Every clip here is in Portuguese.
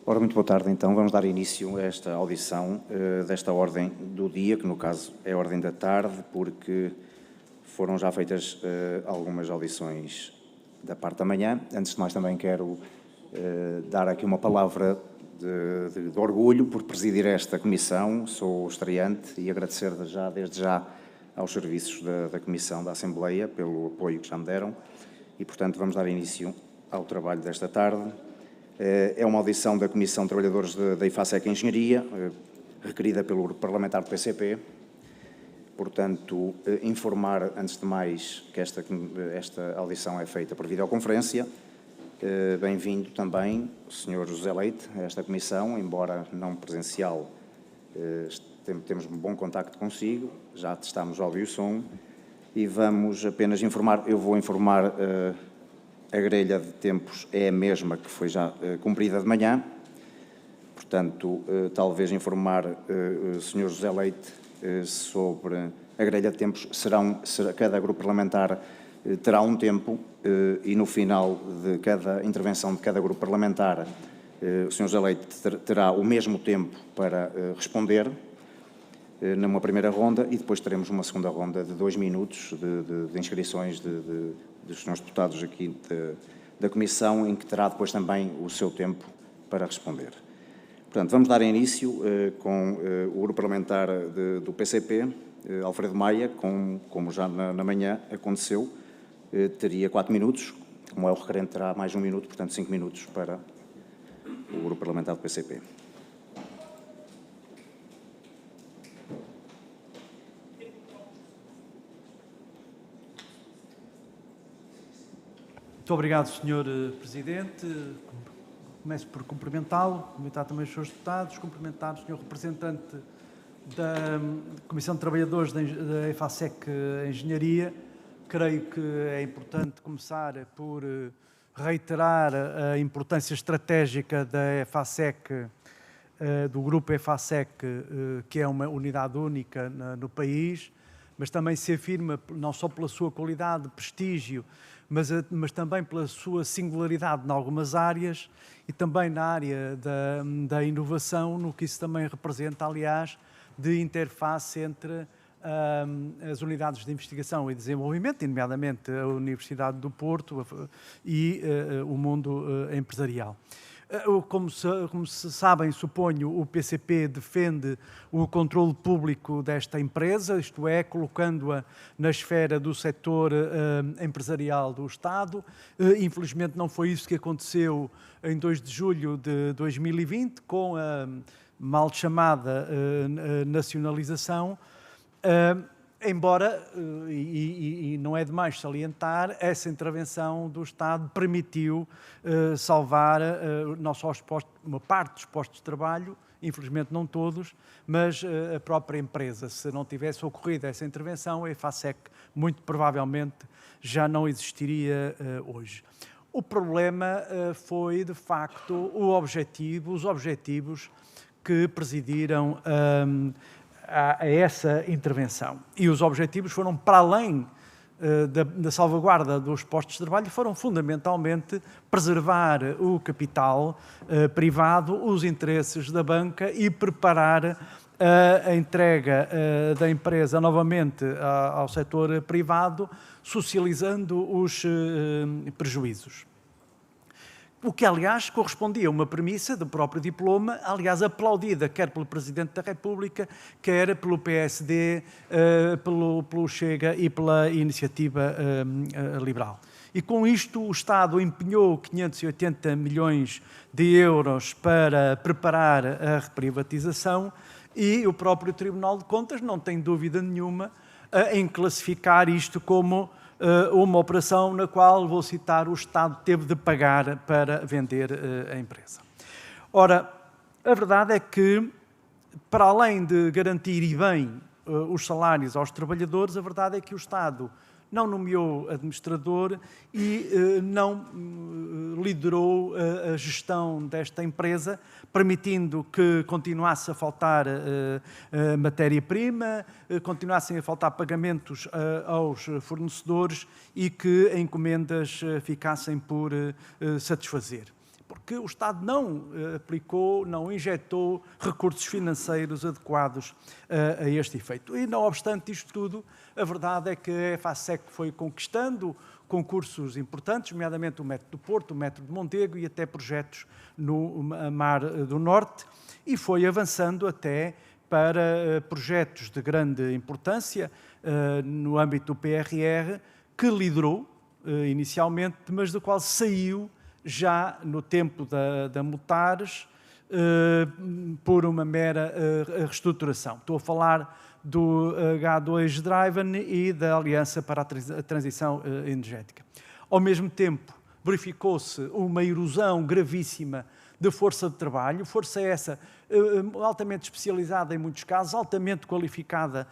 Ora, muito boa tarde, então. Vamos dar início a esta audição desta ordem do dia, que no caso é a ordem da tarde, porque foram já feitas algumas audições da parte da manhã. Antes de mais, também quero dar aqui uma palavra de orgulho por presidir esta comissão. Sou estreante e agradecer desde já aos serviços da Comissão da Assembleia pelo apoio que já me deram e, portanto, vamos dar início ao trabalho desta tarde. É uma audição da Comissão de Trabalhadores da IFASEC Engenharia, requerida pelo Grupo Parlamentar do PCP. Portanto, informar, antes de mais, que esta audição é feita por videoconferência. Bem-vindo também o Sr. José Leite a esta comissão, embora não presencial, temos um bom contacto consigo, já testámos o áudio e o som, e vamos apenas informar, eu vou informar a grelha de tempos é a mesma que foi já cumprida de manhã, portanto, talvez informar o Sr. José Leite sobre a grelha de tempos. Cada grupo parlamentar terá um tempo e no final de cada intervenção de cada grupo parlamentar o Sr. José Leite terá o mesmo tempo para responder numa primeira ronda e depois teremos uma segunda ronda de 2 minutos de inscrições dos senhores deputados aqui da Comissão, em que terá depois também o seu tempo para responder. Portanto, vamos dar início com o grupo parlamentar do PCP, Alfredo Maia, como já na manhã aconteceu, teria 4 minutos, como é o requerente terá mais 1 minuto, portanto 5 minutos para o grupo parlamentar do PCP. Muito obrigado, Sr. Presidente. Começo por cumprimentá-lo, cumprimentar também os Srs. Deputados, cumprimentar o Sr. Representante da Comissão de Trabalhadores da IFASEC Engenharia. Creio que é importante começar por reiterar a importância estratégica da IFASEC, do grupo IFASEC, que é uma unidade única no país, mas também se afirma não só pela sua qualidade, prestígio, mas também pela sua singularidade em algumas áreas e também na área da inovação, no que isso também representa, aliás, de interface entre as unidades de investigação e desenvolvimento, nomeadamente a Universidade do Porto e o mundo empresarial. Como se sabem, suponho, o PCP defende o controle público desta empresa, isto é, colocando-a na esfera do setor empresarial do Estado. Infelizmente não foi isso que aconteceu em 2 de julho de 2020, com a mal chamada nacionalização, embora, e não é demais salientar, essa intervenção do Estado permitiu salvar não só uma parte dos postos de trabalho, infelizmente não todos, mas a própria empresa. Se não tivesse ocorrido essa intervenção, a IFASEC muito provavelmente já não existiria hoje. O problema foi, de facto, os objetivos que presidiram a essa intervenção. E os objetivos foram, para além da salvaguarda dos postos de trabalho, foram fundamentalmente preservar o capital privado, os interesses da banca e preparar a entrega da empresa novamente ao setor privado, socializando os prejuízos. O que, aliás, correspondia a uma premissa do próprio diploma, aliás, aplaudida quer pelo Presidente da República, quer pelo PSD, pelo Chega e pela Iniciativa Liberal. E com isto o Estado empenhou 580 milhões de euros para preparar a reprivatização e o próprio Tribunal de Contas não tem dúvida nenhuma em classificar isto como uma operação na qual, vou citar, o Estado teve de pagar para vender a empresa. Ora, a verdade é que, para além de garantir e bem os salários aos trabalhadores, a verdade é que o Estado não nomeou administrador e não liderou a gestão desta empresa, permitindo que continuasse a faltar matéria-prima, continuassem a faltar pagamentos aos fornecedores e que encomendas ficassem por satisfazer. porque o Estado não aplicou, não injetou recursos financeiros adequados a este efeito. E, não obstante isto tudo, a verdade é que a EFASEC foi conquistando concursos importantes, nomeadamente o Metro do Porto, o Metro de Mondego e até projetos no Mar do Norte, e foi avançando até para projetos de grande importância no âmbito do PRR, que liderou inicialmente, mas do qual saiu já no tempo da Mutares por uma mera reestruturação. Estou a falar do H2 Driven e da Aliança para a Transição Energética. Ao mesmo tempo, verificou-se uma erosão gravíssima de força de trabalho, força essa altamente especializada em muitos casos, altamente qualificada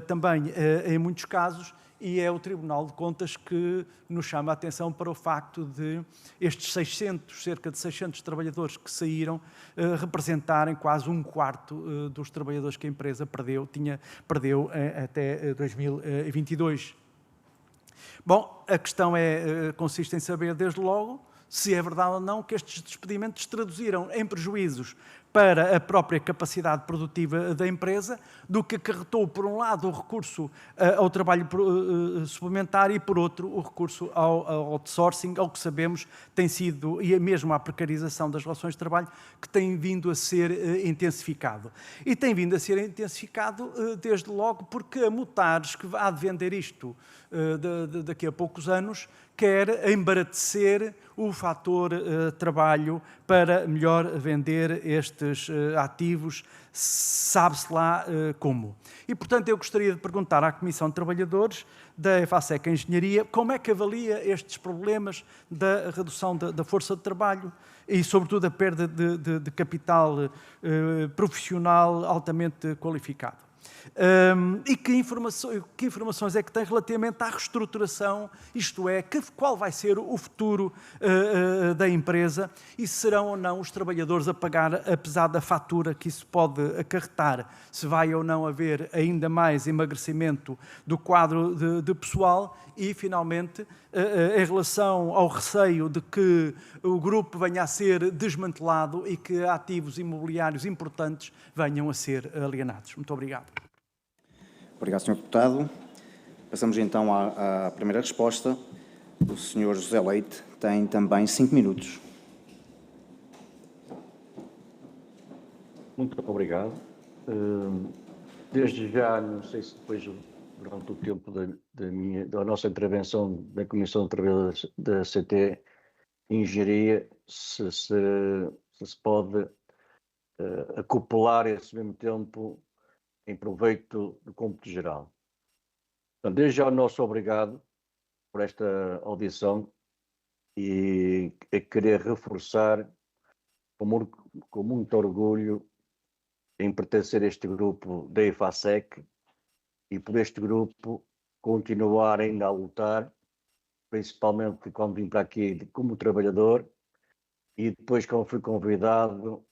também em muitos casos, e é o Tribunal de Contas que nos chama a atenção para o facto de estes cerca de 600 trabalhadores que saíram, representarem quase um quarto dos trabalhadores que a empresa perdeu até 2022. Bom, a questão consiste em saber, desde logo, se é verdade ou não que estes despedimentos traduziram em prejuízos para a própria capacidade produtiva da empresa, do que acarretou, por um lado, o recurso ao trabalho suplementar e, por outro, o recurso ao outsourcing, ao que sabemos tem sido, e mesmo à precarização das relações de trabalho, que tem vindo a ser intensificado. E tem vindo a ser intensificado, desde logo, porque a Mutares, que há de vender isto daqui a poucos anos, quer embaratecer o fator trabalho para melhor vender estes ativos, sabe-se lá como. E, portanto, eu gostaria de perguntar à Comissão de Trabalhadores da EFASEC Engenharia como é que avalia estes problemas da redução da força de trabalho e, sobretudo, a perda de capital profissional altamente qualificado. E que informações é que tem relativamente à reestruturação, isto é, qual vai ser o futuro da empresa e se serão ou não os trabalhadores a pagar a pesada fatura que isso pode acarretar, se vai ou não haver ainda mais emagrecimento do quadro de pessoal e, finalmente, em relação ao receio de que o grupo venha a ser desmantelado e que ativos imobiliários importantes venham a ser alienados. Muito obrigado. Obrigado, Sr. Deputado. Passamos então à primeira resposta. O Sr. José Leite tem também 5 minutos. Muito obrigado. Desde já, não sei se depois, durante o tempo da nossa intervenção na Comissão de Trabalhadores da CT Engenharia, se pode acoplar esse mesmo tempo em proveito do cômputo geral. Então, desde já o nosso obrigado por esta audição e a querer reforçar com muito orgulho em pertencer a este grupo da EFASEC e por este grupo continuar ainda a lutar, principalmente quando vim para aqui como trabalhador e depois quando fui convidado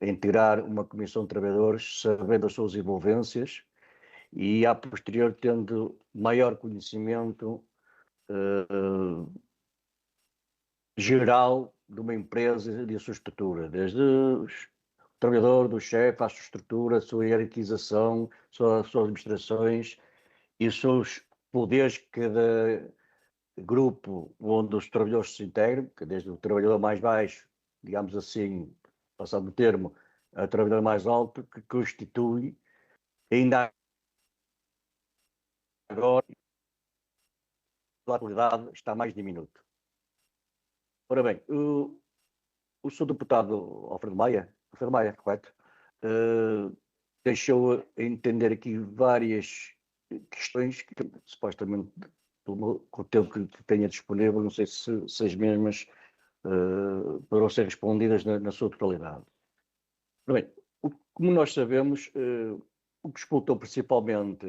a integrar uma comissão de trabalhadores, sabendo as suas envolvências e, a posterior, tendo maior conhecimento geral de uma empresa e da sua estrutura, desde o trabalhador, do chefe, à sua estrutura, a sua hierarquização, suas administrações e os seus poderes que cada grupo onde os trabalhadores se integram, que desde o trabalhador mais baixo, digamos assim, passando o termo, a trabalhador mais alto, que constitui, ainda agora, a atualidade está mais diminuto. Ora bem, o Sr. Deputado Alfredo Maia, correto, deixou entender aqui várias questões que, supostamente, com o tempo que tenha disponível, não sei se as mesmas poderão ser respondidas na sua totalidade. Ora bem, como nós sabemos, o que disputou principalmente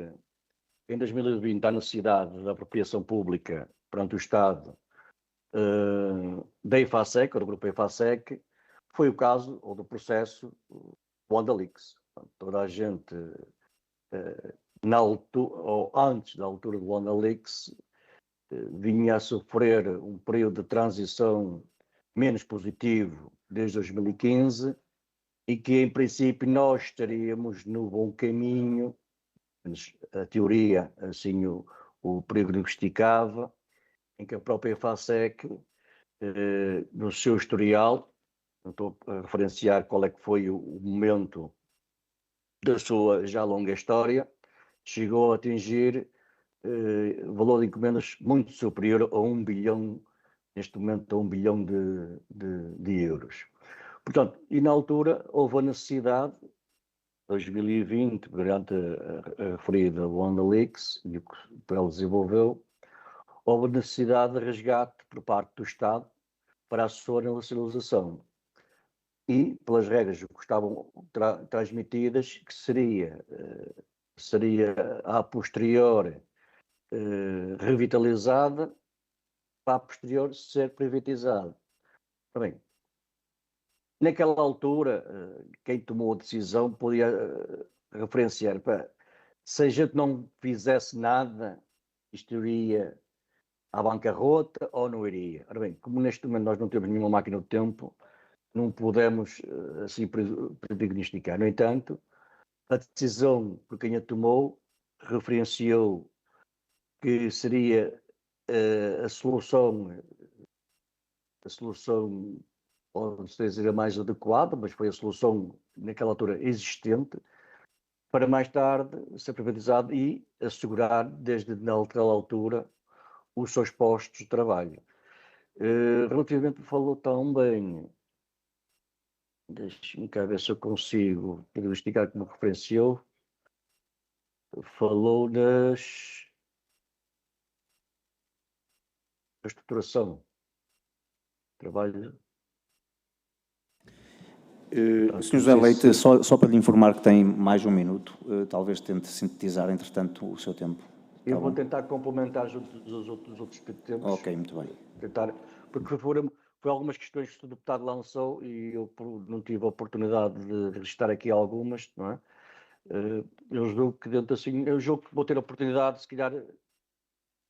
em 2020 a necessidade da apropriação pública perante o Estado da EFASEC, ou do grupo EFASEC, foi o caso, ou do processo WandaLeaks. Toda a gente, na altura, ou antes da altura do WandaLeaks, vinha a sofrer um período de transição menos positivo desde 2015 e que, em princípio, nós estaríamos no bom caminho, a teoria, assim o prognosticava, em que a própria EFASEC, no seu historial, não estou a referenciar qual é que foi o momento da sua já longa história, chegou a atingir valor de encomendas muito superior a 1 bilhão, neste momento a 1 bilhão de euros. Portanto, e na altura houve a necessidade, 2020, durante a referida Wanda Leaks e o que ela desenvolveu, houve a necessidade de resgate por parte do Estado para a sua nacionalização. E, pelas regras que estavam transmitidas, que seria a posterior revitalizada, para a posterior ser privatizada. Bem, naquela altura, quem tomou a decisão podia referenciar para se a gente não fizesse nada, isto iria à bancarrota ou não iria. Ora bem, como neste momento nós não temos nenhuma máquina do tempo, não podemos assim prognosticar. No entanto, a decisão por quem a tomou referenciou que seria a solução, pode dizer a mais adequada, mas foi a solução naquela altura existente, para mais tarde ser privatizado e assegurar desde naquela altura os seus postos de trabalho. Relativamente falou também, deixe-me cá ver se eu consigo diagnosticar como referenciou, falou da estruturação, trabalho. Sr. José Leite, só para lhe informar que tem mais um minuto, talvez tente sintetizar, entretanto, o seu tempo. Eu vou tentar complementar junto dos outros tempos. Ok, muito bem. Tentar, porque foi algumas questões que o deputado lançou e eu não tive a oportunidade de registrar aqui algumas, não é? Eu julgo que vou ter a oportunidade, se calhar,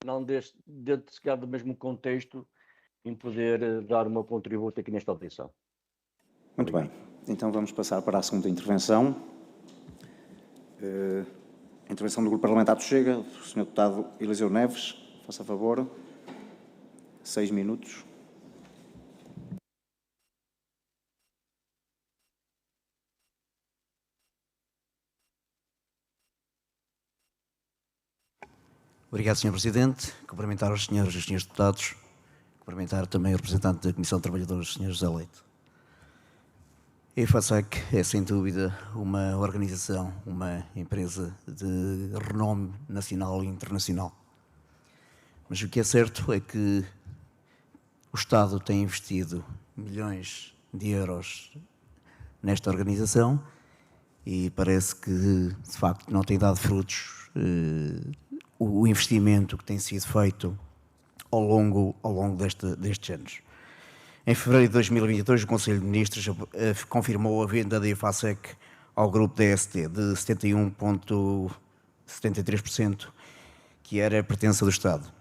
não dentro se calhar do mesmo contexto, em poder dar o meu contributo aqui nesta audição. Muito bem. Então vamos passar para a segunda intervenção. A intervenção do Grupo Parlamentar do Chega, o Sr. Deputado Eliseu Neves, faça favor. 6 minutos. Obrigado, Sr. Presidente. Cumprimentar os senhores e os senhores deputados. Cumprimentar também o representante da Comissão de Trabalhadores, Sr. José Leite. A EFASEC é, sem dúvida, uma organização, uma empresa de renome nacional e internacional. Mas o que é certo é que o Estado tem investido milhões de euros nesta organização e parece que, de facto, não tem dado frutos o investimento que tem sido feito ao longo destes anos. Em fevereiro de 2022, o Conselho de Ministros confirmou a venda da EFASEC ao grupo DST de 71,73%, que era a pertença do Estado.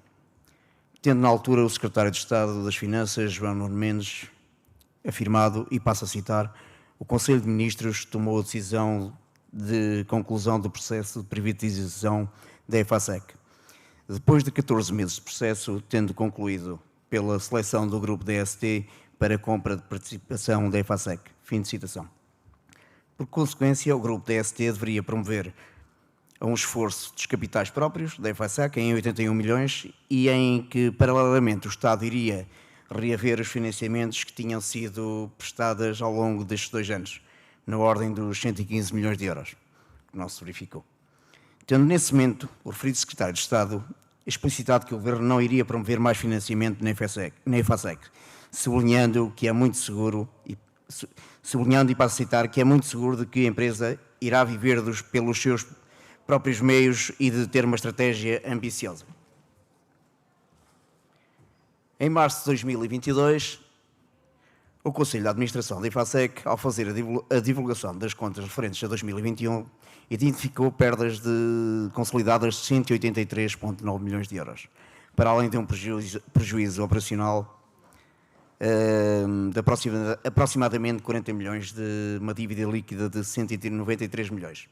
Tendo na altura o Secretário de Estado das Finanças, João Nuno Mendes, afirmado, e passo a citar, o Conselho de Ministros tomou a decisão de conclusão do processo de privatização da EFASEC. Depois de 14 meses de processo, tendo concluído pela seleção do grupo DST para a compra de participação da EFASEC. Fim de citação. Por consequência, o grupo DST deveria promover um esforço dos capitais próprios da EFASEC em 81 milhões e em que, paralelamente, o Estado iria reaver os financiamentos que tinham sido prestados ao longo destes 2 anos, na ordem dos 115 milhões de euros, que não se verificou. Tendo nesse momento o referido Secretário de Estado explicitado que o Governo não iria promover mais financiamento na EFASEC, sublinhando que é muito seguro, sublinhando e para citar, que é muito seguro de que a empresa irá viver pelos seus próprios meios e de ter uma estratégia ambiciosa. Em março de 2022, o Conselho de Administração da EFASEC, ao fazer a divulgação das contas referentes a 2021, identificou perdas consolidadas de 183,9 milhões de euros, para além de um prejuízo operacional de aproximadamente 40 milhões, de uma dívida líquida de 193 milhões.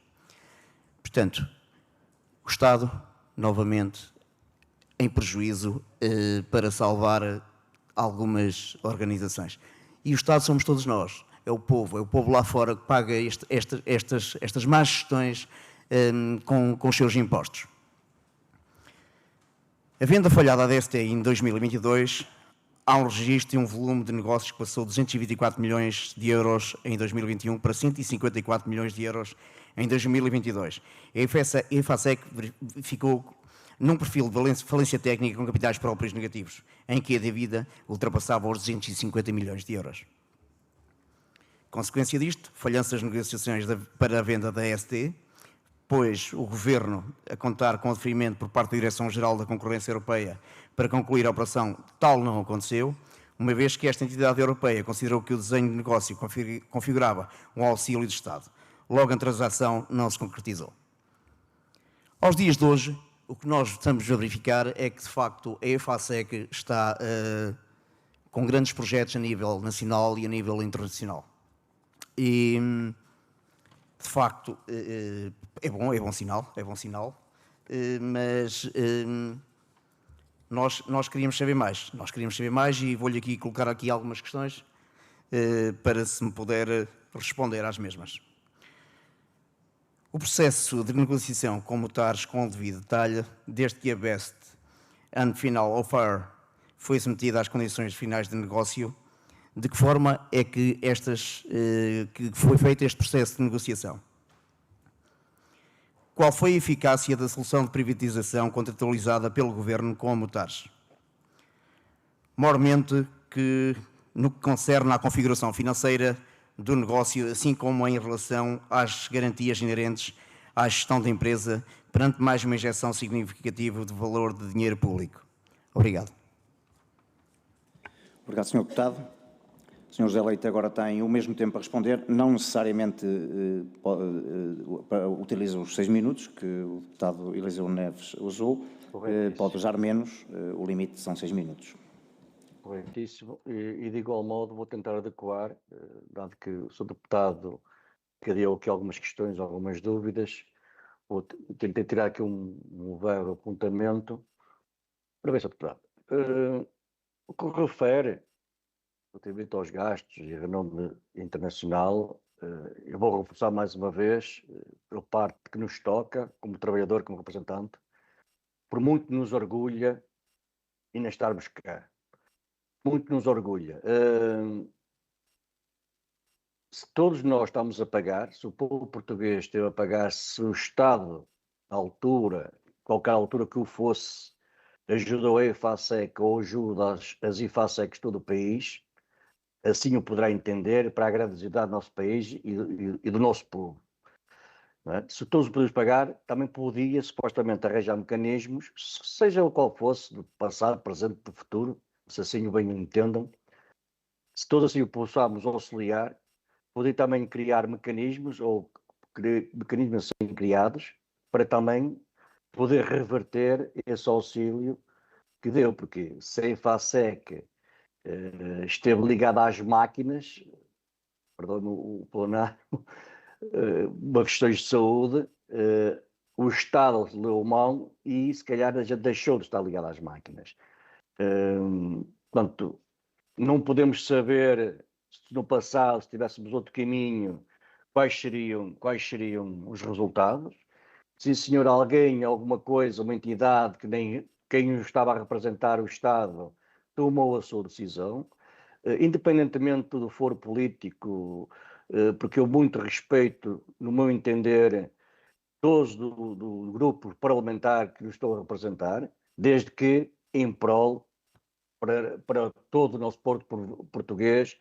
Portanto, o Estado, novamente, em prejuízo para salvar algumas organizações. E o Estado somos todos nós, é o povo lá fora que paga estas más gestões com os seus impostos. A venda falhada da ST em 2022, há um registro e um volume de negócios que passou de 224 milhões de euros em 2021 para 154 milhões de euros em 2022. A EFASEC ficou num perfil de falência técnica com capitais próprios negativos, em que a dívida ultrapassava os 250 milhões de euros. Consequência disto, falhanças nas negociações para a venda da ST, pois o Governo, a contar com o deferimento por parte da Direção-Geral da Concorrência Europeia para concluir a operação, tal não aconteceu, uma vez que esta entidade europeia considerou que o desenho de negócio configurava um auxílio de Estado. Logo, a transação não se concretizou. Aos dias de hoje, o que nós estamos a verificar é que, de facto, a EFASEC está com grandes projetos a nível nacional e a nível internacional. E, de facto, é bom sinal, mas nós queríamos saber mais, e vou-lhe aqui colocar aqui algumas questões para se me puder responder às mesmas. O processo de negociação com Mutares com o devido detalhe, desde que a Best and Final Offer foi submetida às condições finais de negócio, de que forma é que que foi feito este processo de negociação? Qual foi a eficácia da solução de privatização contratualizada pelo Governo com a Mutares? Mormente que no que concerne à configuração financeira do negócio, assim como em relação às garantias inerentes à gestão da empresa perante mais uma injeção significativa de valor de dinheiro público. Obrigado. Obrigado, Sr. Deputado. O Sr. José Leite agora tem o mesmo tempo para responder, não necessariamente utiliza os 6 minutos que o deputado Eliseu Neves usou, pode usar menos, o limite são 6 minutos. Corretíssimo, e de igual modo vou tentar adequar, dado que o Sr. Deputado criou aqui algumas questões, algumas dúvidas, tentei tirar aqui um breve apontamento. Para ver, Sr. Deputado, o que refere relativamente aos gastos e renome internacional, eu vou reforçar mais uma vez, pela parte que nos toca, como trabalhador, como representante, por muito nos orgulha ainda estarmos cá. Muito nos orgulha. Se todos nós estamos a pagar, se o povo português esteve a pagar, se o Estado, à altura, qualquer altura que o fosse, ajudou a EFASEC ou ajuda as EFASECs de todo o país, assim o poderá entender para a grandiosidade do nosso país e do nosso povo. Não é? Se todos podemos pagar, também podia supostamente arranjar mecanismos, seja o qual fosse, do passado, presente, do futuro, se assim o bem entendam, se todos assim o possamos auxiliar, poder também criar mecanismos ou mecanismos assim criados para também poder reverter esse auxílio que deu, porque se a EFASEC esteve ligada às máquinas, perdão o plenário, uma questões de saúde, o Estado leu mão e se calhar já deixou de estar ligado às máquinas. Portanto, não podemos saber se no passado, se tivéssemos outro caminho, quais seriam os resultados. Sim, senhor, alguém, alguma coisa, uma entidade que nem quem estava a representar o Estado tomou a sua decisão, independentemente do foro político, porque eu muito respeito, no meu entender, todos do grupo parlamentar que nos estou a representar, desde que em prol para todo o nosso povo português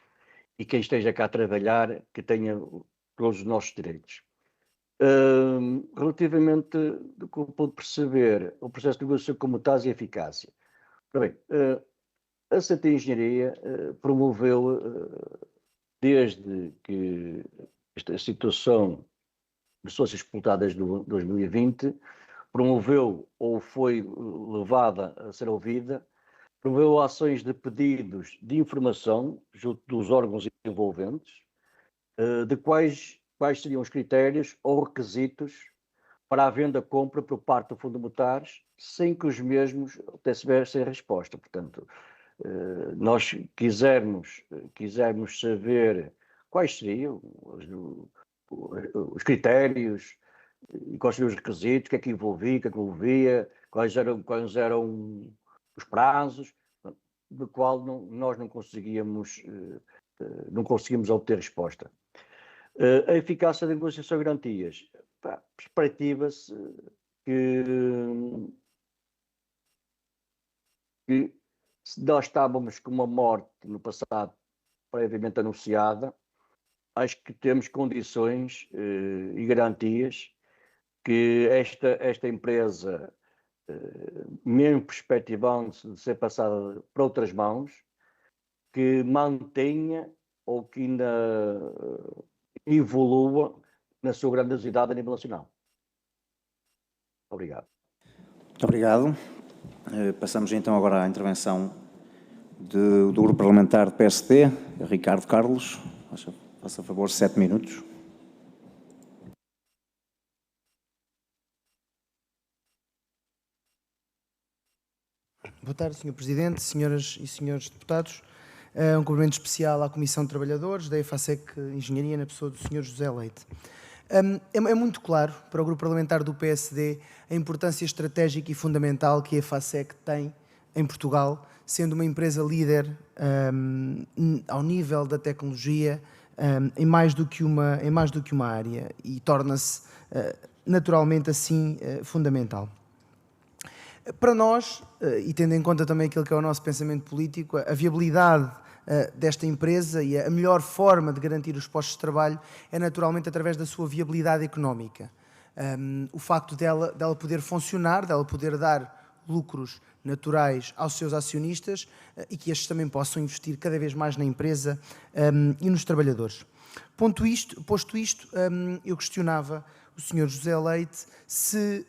e quem esteja cá a trabalhar, que tenha todos os nossos direitos. Relativamente do que eu pude perceber, o processo de negociação como está e eficácia. Ora bem, a CT Engenharia promoveu, desde que esta situação de sócios explotadas de 2020, promoveu ou foi levada a ser ouvida promoveu ações de pedidos de informação junto dos órgãos envolventes, de quais seriam os critérios ou requisitos para a venda-compra por parte do Fundo Mutares, sem que os mesmos tivessem resposta. Portanto, nós quisermos saber quais seriam os critérios e quais seriam os requisitos, o que é que envolvia, o que é que envolvia, quais eram os prazos, do qual nós não conseguíamos obter resposta. A eficácia da negociação de garantias. Perspectiva-se que se nós estávamos com uma morte no passado previamente anunciada, acho que temos condições e garantias que esta empresa, mesmo perspectivando-se de ser passada para outras mãos, que mantenha ou que ainda evolua na sua grandiosidade a nível nacional. Obrigado. Muito obrigado. Passamos então agora à intervenção do Grupo Parlamentar do PSD, Ricardo Carlos. Faça favor, 7 minutos. Boa tarde, Sr. Presidente, senhoras e senhores deputados. Um cumprimento especial à Comissão de Trabalhadores da EFASEC Engenharia, na pessoa do Sr. José Leite. É muito claro para o Grupo Parlamentar do PSD a importância estratégica e fundamental que a EFASEC tem em Portugal, sendo uma empresa líder ao nível da tecnologia em mais do que uma área, e torna-se naturalmente assim fundamental. Para nós, e tendo em conta também aquilo que é o nosso pensamento político, a viabilidade desta empresa e a melhor forma de garantir os postos de trabalho é naturalmente através da sua viabilidade económica. O facto dela poder funcionar, dela poder dar lucros naturais aos seus acionistas e que estes também possam investir cada vez mais na empresa e nos trabalhadores. Posto isto, eu questionava o Sr. José Leite se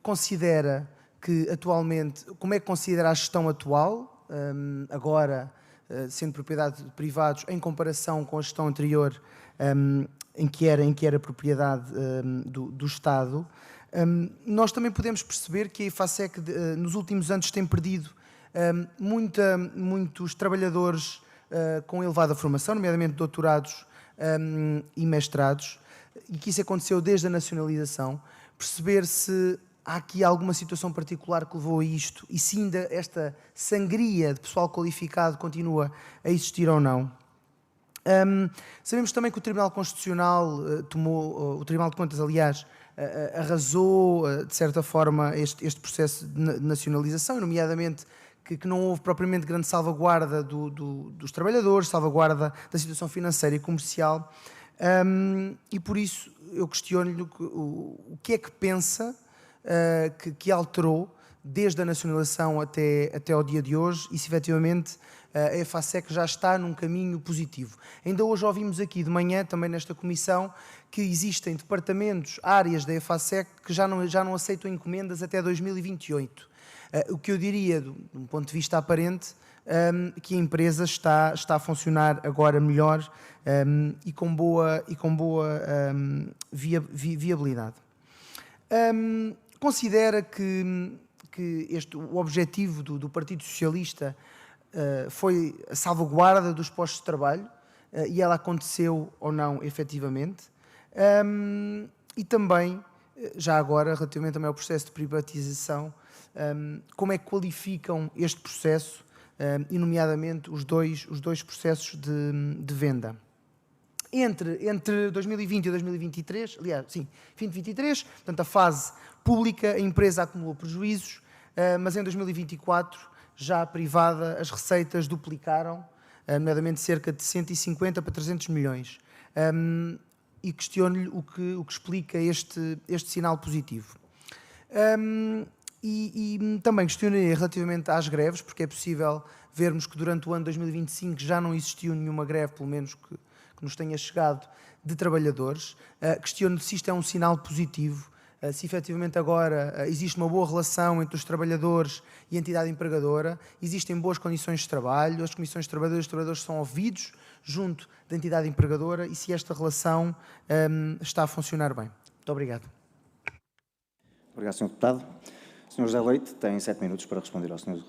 considera que atualmente, como é que considera a gestão atual, agora sendo propriedade de privados, em comparação com a gestão anterior, em que era propriedade do Estado. Nós também podemos perceber que a EFASEC nos últimos anos tem perdido muitos trabalhadores com elevada formação, nomeadamente doutorados e mestrados, e que isso aconteceu desde a nacionalização. Perceber se há aqui alguma situação particular que levou a isto e se ainda esta sangria de pessoal qualificado continua a existir ou não. Sabemos também que o Tribunal Constitucional o Tribunal de Contas, aliás, arrasou, de certa forma, este processo de nacionalização, nomeadamente que não houve propriamente grande salvaguarda dos trabalhadores, salvaguarda da situação financeira e comercial, e por isso eu questiono-lhe o que é que pensa que alterou desde a nacionalização até ao dia de hoje e se efetivamente a EFASEC já está num caminho positivo. Ainda hoje ouvimos aqui de manhã, também nesta comissão, que existem departamentos, áreas da EFASEC que já não aceitam encomendas até 2028. O que eu diria, de um ponto de vista aparente, que a empresa está a funcionar agora melhor e com boa viabilidade. Considera que o objetivo do Partido Socialista foi a salvaguarda dos postos de trabalho e ela aconteceu ou não efetivamente, e também, já agora, relativamente também ao processo de privatização, como é que qualificam este processo e nomeadamente os dois processos de venda. Entre 2020 e 2023, aliás, sim, 2023, portanto a fase pública, a empresa acumulou prejuízos, mas em 2024, já a privada, as receitas duplicaram, nomeadamente cerca de 150 para 300 milhões. E questiono-lhe o que explica este sinal positivo. E também questionei relativamente às greves, porque é possível vermos que durante o ano 2025 já não existiu nenhuma greve, pelo menos que nos tenha chegado, de trabalhadores. Questiono se isto é um sinal positivo se efetivamente agora existe uma boa relação entre os trabalhadores e a entidade empregadora, existem boas condições de trabalho, as comissões de trabalhadores e os trabalhadores são ouvidos junto da entidade empregadora e se esta relação está a funcionar bem. Muito obrigado. Obrigado, Sr. Deputado. Sr. José Leite tem 7 minutos para responder ao Sr.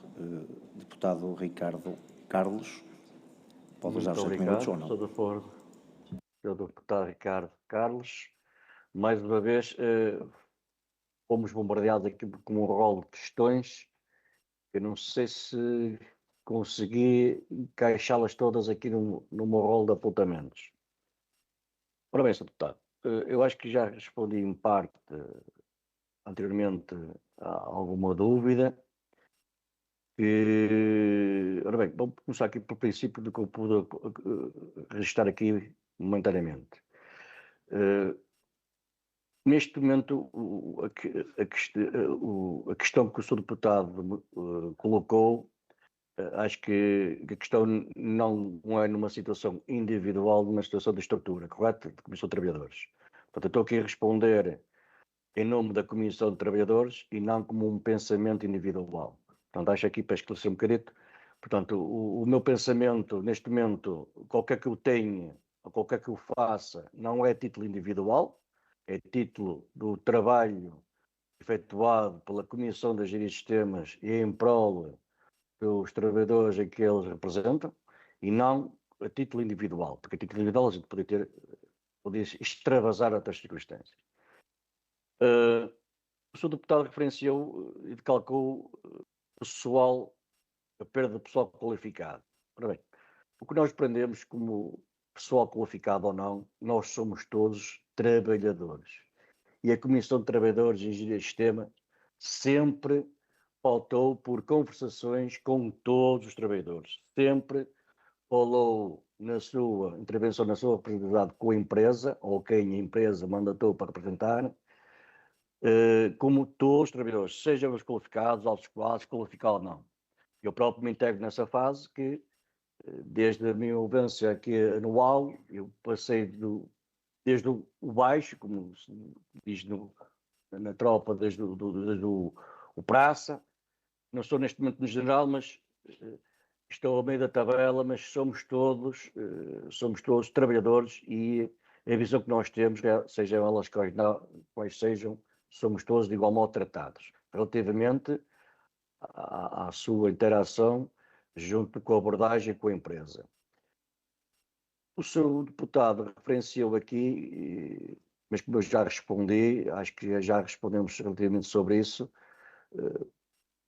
Deputado Ricardo Carlos. Pode usar os 7 minutos ou não? Sou de acordo. Sr. Deputado Ricardo Carlos. Mais uma vez, fomos bombardeados aqui com um rol de questões. Eu não sei se consegui encaixá-las todas aqui no meu rol de apontamentos. Ora bem, Sr. Deputado, eu acho que já respondi em parte anteriormente a alguma dúvida. Ora bem, vamos começar aqui pelo princípio do que eu pude registrar aqui momentaneamente. Neste momento, a questão que o Sr. Deputado colocou, acho que a questão não é numa situação individual, numa situação de estrutura, correto? De Comissão de Trabalhadores. Portanto, eu estou aqui a responder em nome da Comissão de Trabalhadores e não como um pensamento individual. Portanto, acho aqui para esclarecer um bocadito. Portanto, o meu pensamento, neste momento, qualquer que eu tenha, ou qualquer que eu faça, não é título individual, é título do trabalho efetuado pela Comissão de Engenharia de Sistemas e em prol dos trabalhadores em que eles representam, e não a título individual, porque a título individual a gente podia extravasar outras circunstâncias. O Sr. Deputado referenciou e decalcou a perda de pessoal qualificado. Ora bem, o que nós aprendemos como pessoal qualificado ou não, nós somos todos trabalhadores. E a Comissão de Trabalhadores e Engenharia de Sistema sempre pautou por conversações com todos os trabalhadores. Sempre falou na sua intervenção, na sua representatividade com a empresa, ou quem a empresa mandatou para representar, como todos os trabalhadores, sejam os qualificados, altos escolares, qualificados ou não. Eu próprio me integro nessa fase que, desde a minha vivência aqui anual, eu passei desde o baixo, como se diz na tropa, desde o praça. Não estou neste momento no general, mas estou ao meio da tabela, mas somos todos trabalhadores e a visão que nós temos, sejam elas quais sejam, somos todos de igual modo tratados, relativamente à sua interação junto com a abordagem com a empresa. O Sr. Deputado referenciou aqui, mas como eu já respondi, acho que já respondemos relativamente sobre isso,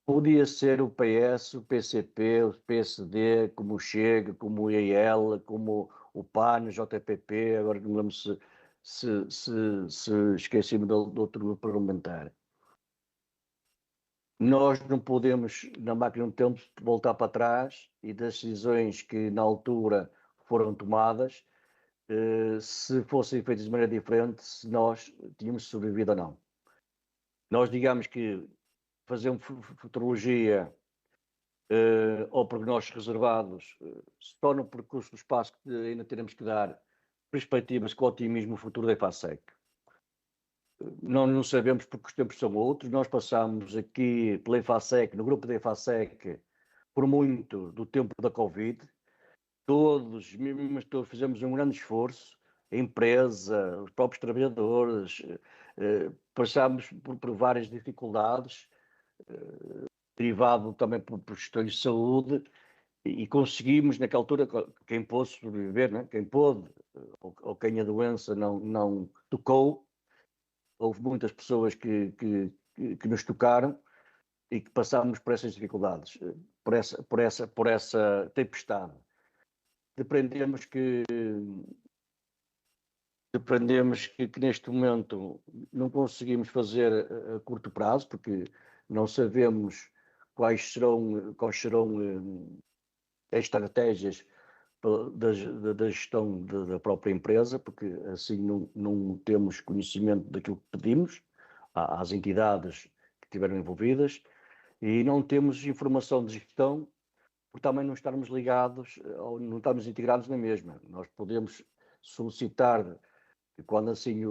podia ser o PS, o PCP, o PSD, como o Chega, como o IEL, como o PAN, o JPP, agora não me lembro se esqueci-me do outro grupo parlamentar. Nós não podemos, na máquina do tempo, voltar para trás e das decisões que na altura foram tomadas, se fossem feitas de maneira diferente, se nós tínhamos sobrevivido ou não. Nós digamos que fazer uma futurologia ou prognósticos reservados só no percurso do espaço que ainda teremos que dar perspectivas com otimismo o futuro da EFASEC. Não sabemos porque os tempos são outros. Nós passamos aqui pela EFASEC, no grupo da EFASEC, por muito do tempo da Covid. Todos fizemos um grande esforço, a empresa, os próprios trabalhadores, passámos por várias dificuldades, derivado também por questões de saúde, e conseguimos, naquela altura, quem pôde sobreviver, né? Quem pôde, ou quem a doença não tocou, houve muitas pessoas que nos tocaram e que passámos por essas dificuldades, por essa tempestade. Depreendemos que neste momento não conseguimos fazer a curto prazo, porque não sabemos quais serão as estratégias da gestão da própria empresa, porque assim não temos conhecimento daquilo que pedimos às entidades que estiveram envolvidas e não temos informação de gestão por também não estarmos ligados ou não estarmos integrados na mesma. Nós podemos solicitar que quando assim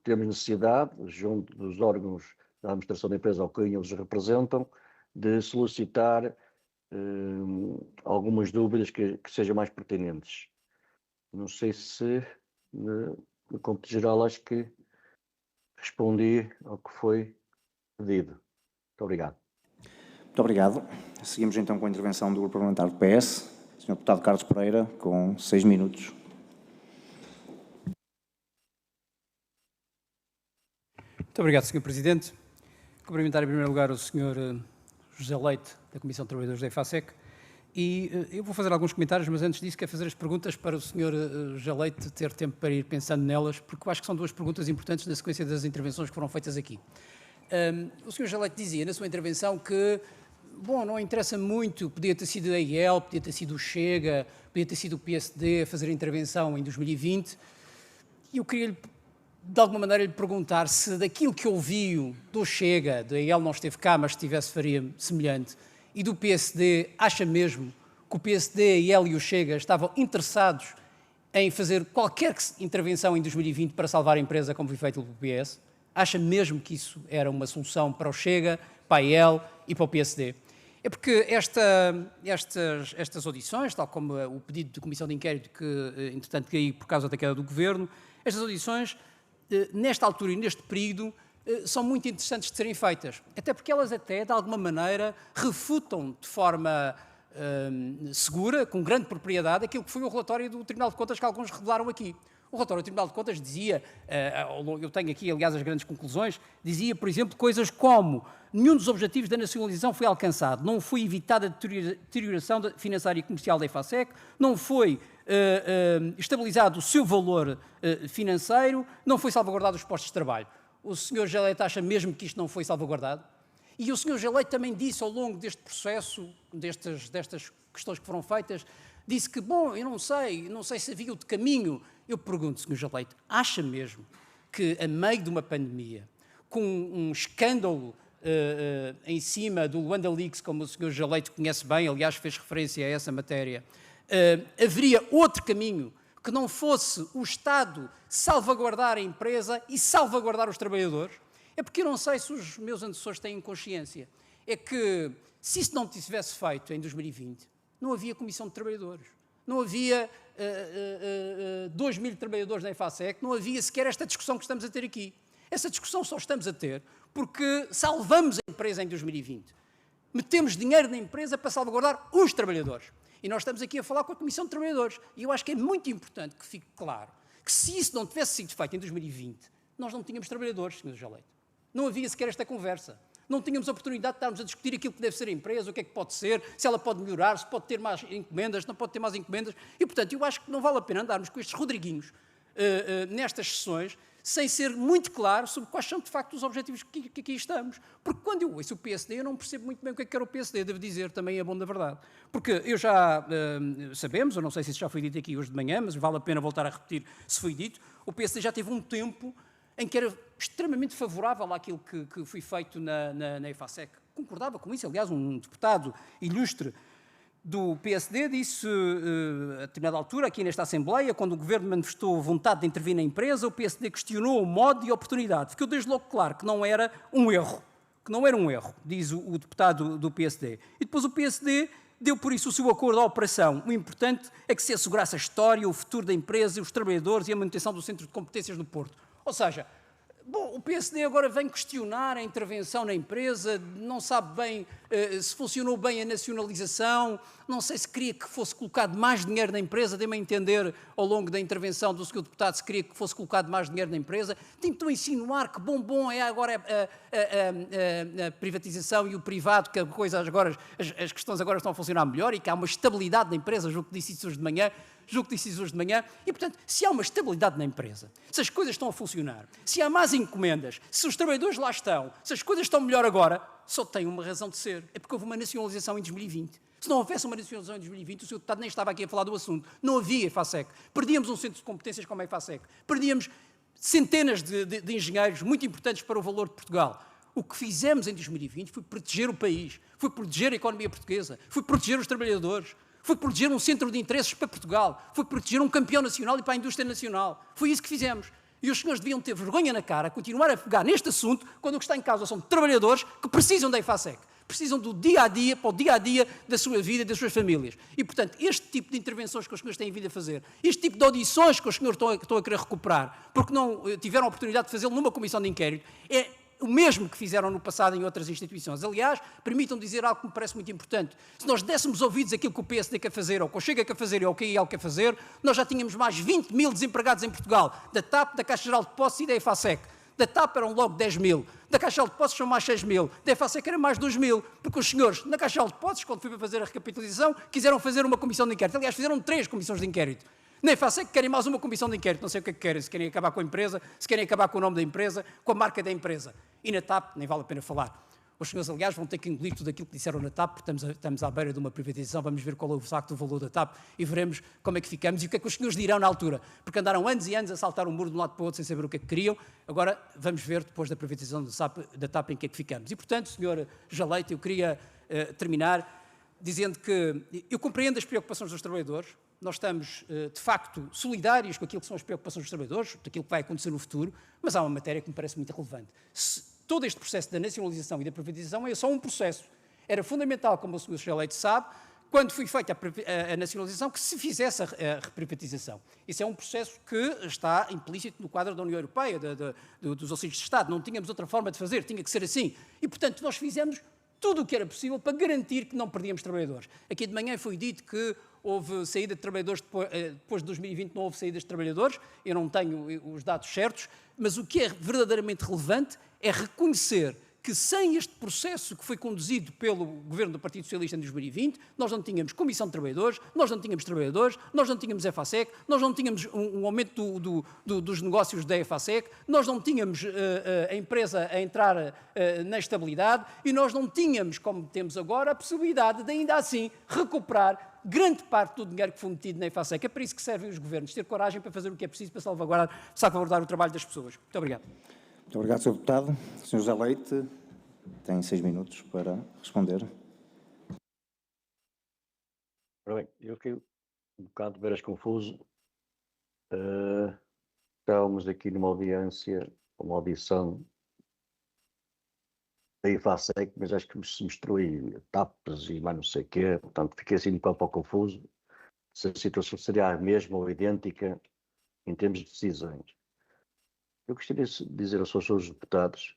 temos necessidade, junto dos órgãos da administração da empresa ao quem eles representam, de solicitar algumas dúvidas que sejam mais pertinentes. Não sei se, no cômputo geral, acho que respondi ao que foi pedido. Muito obrigado. Muito obrigado. Seguimos então com a intervenção do Grupo Parlamentar do PS. Sr. Deputado Carlos Pereira, com 6 minutos. Muito obrigado, Sr. Presidente. Cumprimentar em primeiro lugar o Sr. José Leite, da Comissão de Trabalhadores da EFASEC. E eu vou fazer alguns comentários, mas antes disso quero fazer as perguntas para o Sr. José Leite ter tempo para ir pensando nelas, porque eu acho que são duas perguntas importantes na sequência das intervenções que foram feitas aqui. O Sr. José Leite dizia na sua intervenção que, bom, não interessa muito, podia ter sido a IEL, podia ter sido o Chega, podia ter sido o PSD a fazer a intervenção em 2020, e eu queria, de alguma maneira, lhe perguntar se daquilo que ouviu do Chega, da IEL não esteve cá, mas se tivesse faria semelhante, e do PSD, acha mesmo que o PSD, a IEL e o Chega estavam interessados em fazer qualquer intervenção em 2020 para salvar a empresa como foi feito pelo PS? Acha mesmo que isso era uma solução para o Chega, para a IEL e para o PSD? É porque estas audições, tal como o pedido de comissão de inquérito que, entretanto, caiu por causa da queda do Governo, estas audições, nesta altura e neste período, são muito interessantes de serem feitas. Até porque elas até, de alguma maneira, refutam de forma segura, com grande propriedade, aquilo que foi o relatório do Tribunal de Contas que alguns revelaram aqui. O relatório do Tribunal de Contas dizia, eu tenho aqui, aliás, as grandes conclusões, dizia, por exemplo, coisas como nenhum dos objetivos da nacionalização foi alcançado, não foi evitada a deterioração financeira e comercial da EFASEC, não foi estabilizado o seu valor financeiro, não foi salvaguardado os postos de trabalho. O Sr. José Leite acha mesmo que isto não foi salvaguardado? E o Sr. José Leite também disse ao longo deste processo, destas questões que foram feitas, disse que, bom, eu não sei se havia outro caminho. Eu pergunto, Sr. José Leite, acha mesmo que, a meio de uma pandemia, com um escândalo em cima do Luanda Leaks, como o Sr. José Leite conhece bem, aliás, fez referência a essa matéria, haveria outro caminho que não fosse o Estado salvaguardar a empresa e salvaguardar os trabalhadores? É porque eu não sei se os meus antecessores têm consciência. É que, se isso não tivesse feito em 2020, não havia Comissão de Trabalhadores, não havia 2.000 trabalhadores na EFASEC, não havia sequer esta discussão que estamos a ter aqui. Essa discussão só estamos a ter porque salvamos a empresa em 2020. Metemos dinheiro na empresa para salvaguardar os trabalhadores. E nós estamos aqui a falar com a Comissão de Trabalhadores. E eu acho que é muito importante que fique claro que, se isso não tivesse sido feito em 2020, nós não tínhamos trabalhadores, Sr. José Leite. Não havia sequer esta conversa. Não tínhamos a oportunidade de estarmos a discutir aquilo que deve ser a empresa, o que é que pode ser, se ela pode melhorar, se pode ter mais encomendas, se não pode ter mais encomendas. E, portanto, eu acho que não vale a pena andarmos com estes Rodriguinhos nestas sessões, sem ser muito claro sobre quais são, de facto, os objetivos que aqui estamos. Porque quando eu ouço o PSD, eu não percebo muito bem o que era o PSD, devo dizer, também é bom da verdade. Porque eu já sabemos, eu não sei se isso já foi dito aqui hoje de manhã, mas vale a pena voltar a repetir se foi dito, o PSD já teve um tempo em que era extremamente favorável àquilo que foi feito na EFASEC. Concordava com isso, aliás, um deputado ilustre do PSD disse, a determinada altura, aqui nesta Assembleia, quando o Governo manifestou vontade de intervir na empresa, o PSD questionou o modo e a oportunidade. Ficou desde logo claro que não era um erro, diz o deputado do PSD. E depois o PSD deu por isso o seu acordo à operação. O importante é que se assegurasse a história, o futuro da empresa, os trabalhadores e a manutenção do Centro de Competências no Porto. Ou seja, bom, o PSD agora vem questionar a intervenção na empresa, não sabe bem se funcionou bem a nacionalização, não sei se queria que fosse colocado mais dinheiro na empresa, dê-me a entender ao longo da intervenção do Sr. Deputado se queria que fosse colocado mais dinheiro na empresa, tentou insinuar que bom é agora a privatização e o privado, que as questões agora estão a funcionar melhor e que há uma estabilidade na empresa, julgo que disse isso hoje de manhã, e, portanto, se há uma estabilidade na empresa, se as coisas estão a funcionar, se há mais encomendas, se os trabalhadores lá estão, se as coisas estão melhor agora, só tem uma razão de ser, é porque houve uma nacionalização em 2020. Se não houvesse uma nacionalização em 2020, o Sr. Deputado nem estava aqui a falar do assunto. Não havia EFASEC. Perdíamos um centro de competências como a EFASEC. Perdíamos centenas de engenheiros muito importantes para o valor de Portugal. O que fizemos em 2020 foi proteger o país, foi proteger a economia portuguesa, foi proteger os trabalhadores, foi proteger um centro de interesses para Portugal, foi proteger um campeão nacional e para a indústria nacional. Foi isso que fizemos. E os senhores deviam ter vergonha na cara, continuar a pegar neste assunto, quando o que está em causa são trabalhadores que precisam da EFASEC, precisam do dia-a-dia, para o dia-a-dia da sua vida e das suas famílias. E, portanto, este tipo de intervenções que os senhores têm vindo a fazer, este tipo de audições que os senhores estão a querer recuperar, porque não tiveram a oportunidade de fazê-lo numa comissão de inquérito, é o mesmo que fizeram no passado em outras instituições. Aliás, permitam dizer algo que me parece muito importante. Se nós dessemos ouvidos àquilo que o PSD quer fazer, ou que o Chega quer fazer, ou que a IEL quer fazer, nós já tínhamos mais 20 mil desempregados em Portugal, da TAP, da Caixa Geral de Depósitos e da EFASEC. Da TAP eram logo 10 mil, da Caixa Geral de Depósitos são mais 6 mil, da EFASEC eram mais 2 mil, porque os senhores, na Caixa Geral de Depósitos, quando fui para fazer a recapitalização, quiseram fazer uma comissão de inquérito. Aliás, fizeram 3 comissões de inquérito. Na EFASEC querem mais uma comissão de inquérito, não sei o que é que querem, se querem acabar com a empresa, se querem acabar com o nome da empresa, com a marca da empresa. E na TAP, nem vale a pena falar. Os senhores, aliás, vão ter que engolir tudo aquilo que disseram na TAP, porque estamos à beira de uma privatização, vamos ver qual é o facto do valor da TAP e veremos como é que ficamos e o que é que os senhores dirão na altura. Porque andaram anos e anos a saltar um muro de um lado para o outro sem saber o que é que queriam. Agora vamos ver, depois da privatização da TAP, em que é que ficamos. E, portanto, senhor Jaleite, eu queria terminar dizendo que eu compreendo as preocupações dos trabalhadores. Nós estamos, de facto, solidários com aquilo que são as preocupações dos trabalhadores, daquilo que vai acontecer no futuro, mas há uma matéria que me parece muito relevante. Todo este processo da nacionalização e da privatização é só um processo. Era fundamental, como o Sr. Jaleite sabe, quando foi feita a nacionalização, que se fizesse a reprivatização. Isso é um processo que está implícito no quadro da União Europeia, dos auxílios de Estado. Não tínhamos outra forma de fazer, tinha que ser assim. E, portanto, nós fizemos tudo o que era possível para garantir que não perdíamos trabalhadores. Aqui de manhã foi dito que houve saída de trabalhadores, depois de 2020 não houve saídas de trabalhadores, eu não tenho os dados certos, mas o que é verdadeiramente relevante é reconhecer que sem este processo que foi conduzido pelo governo do Partido Socialista em 2020, nós não tínhamos Comissão de Trabalhadores, nós não tínhamos trabalhadores, nós não tínhamos EFASEC, nós não tínhamos um aumento dos negócios da EFASEC, nós não tínhamos a empresa a entrar na estabilidade e nós não tínhamos, como temos agora, a possibilidade de ainda assim recuperar grande parte do dinheiro que foi metido na EFASEC. É para isso que servem os governos, ter coragem para fazer o que é preciso para salvaguardar o trabalho das pessoas. Muito obrigado. Muito obrigado, Sr. Deputado. Sr. José Leite tem 6 minutos para responder. Ora bem, eu fiquei um bocado de veras confuso. Estávamos aqui numa audiência, uma audição da IFASEC, mas acho que se misturou aí TAPs e mais não sei o quê, portanto fiquei assim um pouco confuso se a situação seria a mesma ou idêntica em termos de decisões. Eu gostaria de dizer aos senhores deputados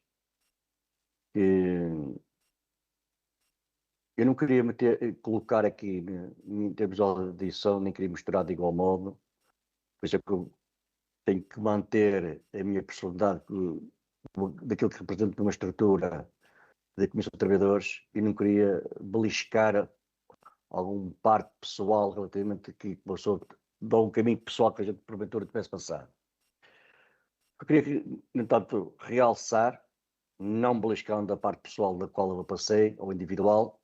que eu não queria colocar aqui, em termos de audição, nem queria misturar de igual modo, por isso é que eu tenho que manter a minha personalidade daquilo que representa uma estrutura da Comissão de Trabalhadores e não queria beliscar algum parte pessoal relativamente aqui que passou, de um caminho pessoal que a gente porventura tivesse passado. Eu queria, no entanto, realçar, não beliscando a parte pessoal da qual eu passei, ou individual,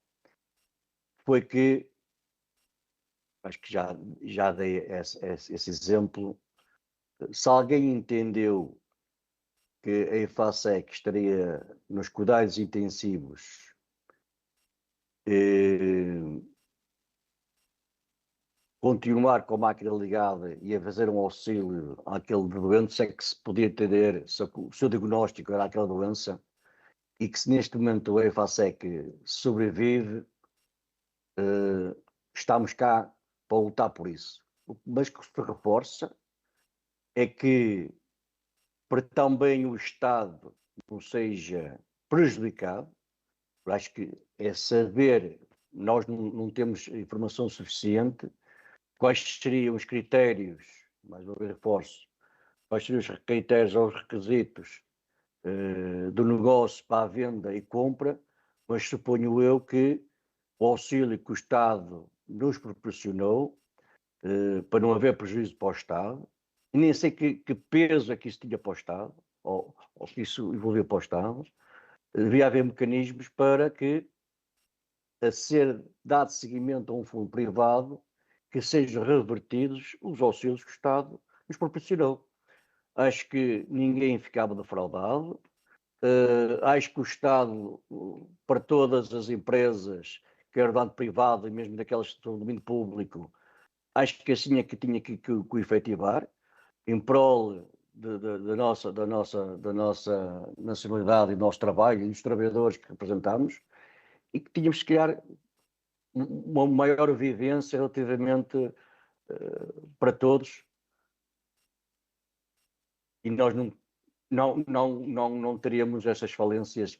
foi que, acho que já dei esse exemplo, se alguém entendeu que a EFASEC estaria nos cuidados intensivos continuar com a máquina ligada e a fazer um auxílio àquele doente, se é que se podia entender se o seu diagnóstico era aquela doença e que se neste momento a EFASEC sobrevive, estamos cá para lutar por isso. Mas que se reforça é que para também o Estado não seja prejudicado, acho que é saber, nós não temos informação suficiente, quais seriam os critérios, mais uma vez reforço, quais seriam os critérios ou os requisitos do negócio para a venda e compra, mas suponho eu que o auxílio que o Estado nos proporcionou, para não haver prejuízo para o Estado, e nem sei que peso é que isso tinha para o Estado, ou que isso envolveu para o Estado, devia haver mecanismos para que, a ser dado seguimento a um fundo privado, que sejam revertidos os auxílios que o Estado nos proporcionou. Acho que ninguém ficava defraudado, acho que o Estado, para todas as empresas quer do âmbito privado e mesmo daquelas do domínio público, acho que assim é que tinha que o efetivar, em prol da nossa nacionalidade e do nosso trabalho e dos trabalhadores que representamos, e que tínhamos que criar uma maior vivência relativamente para todos, e nós não teríamos essas falências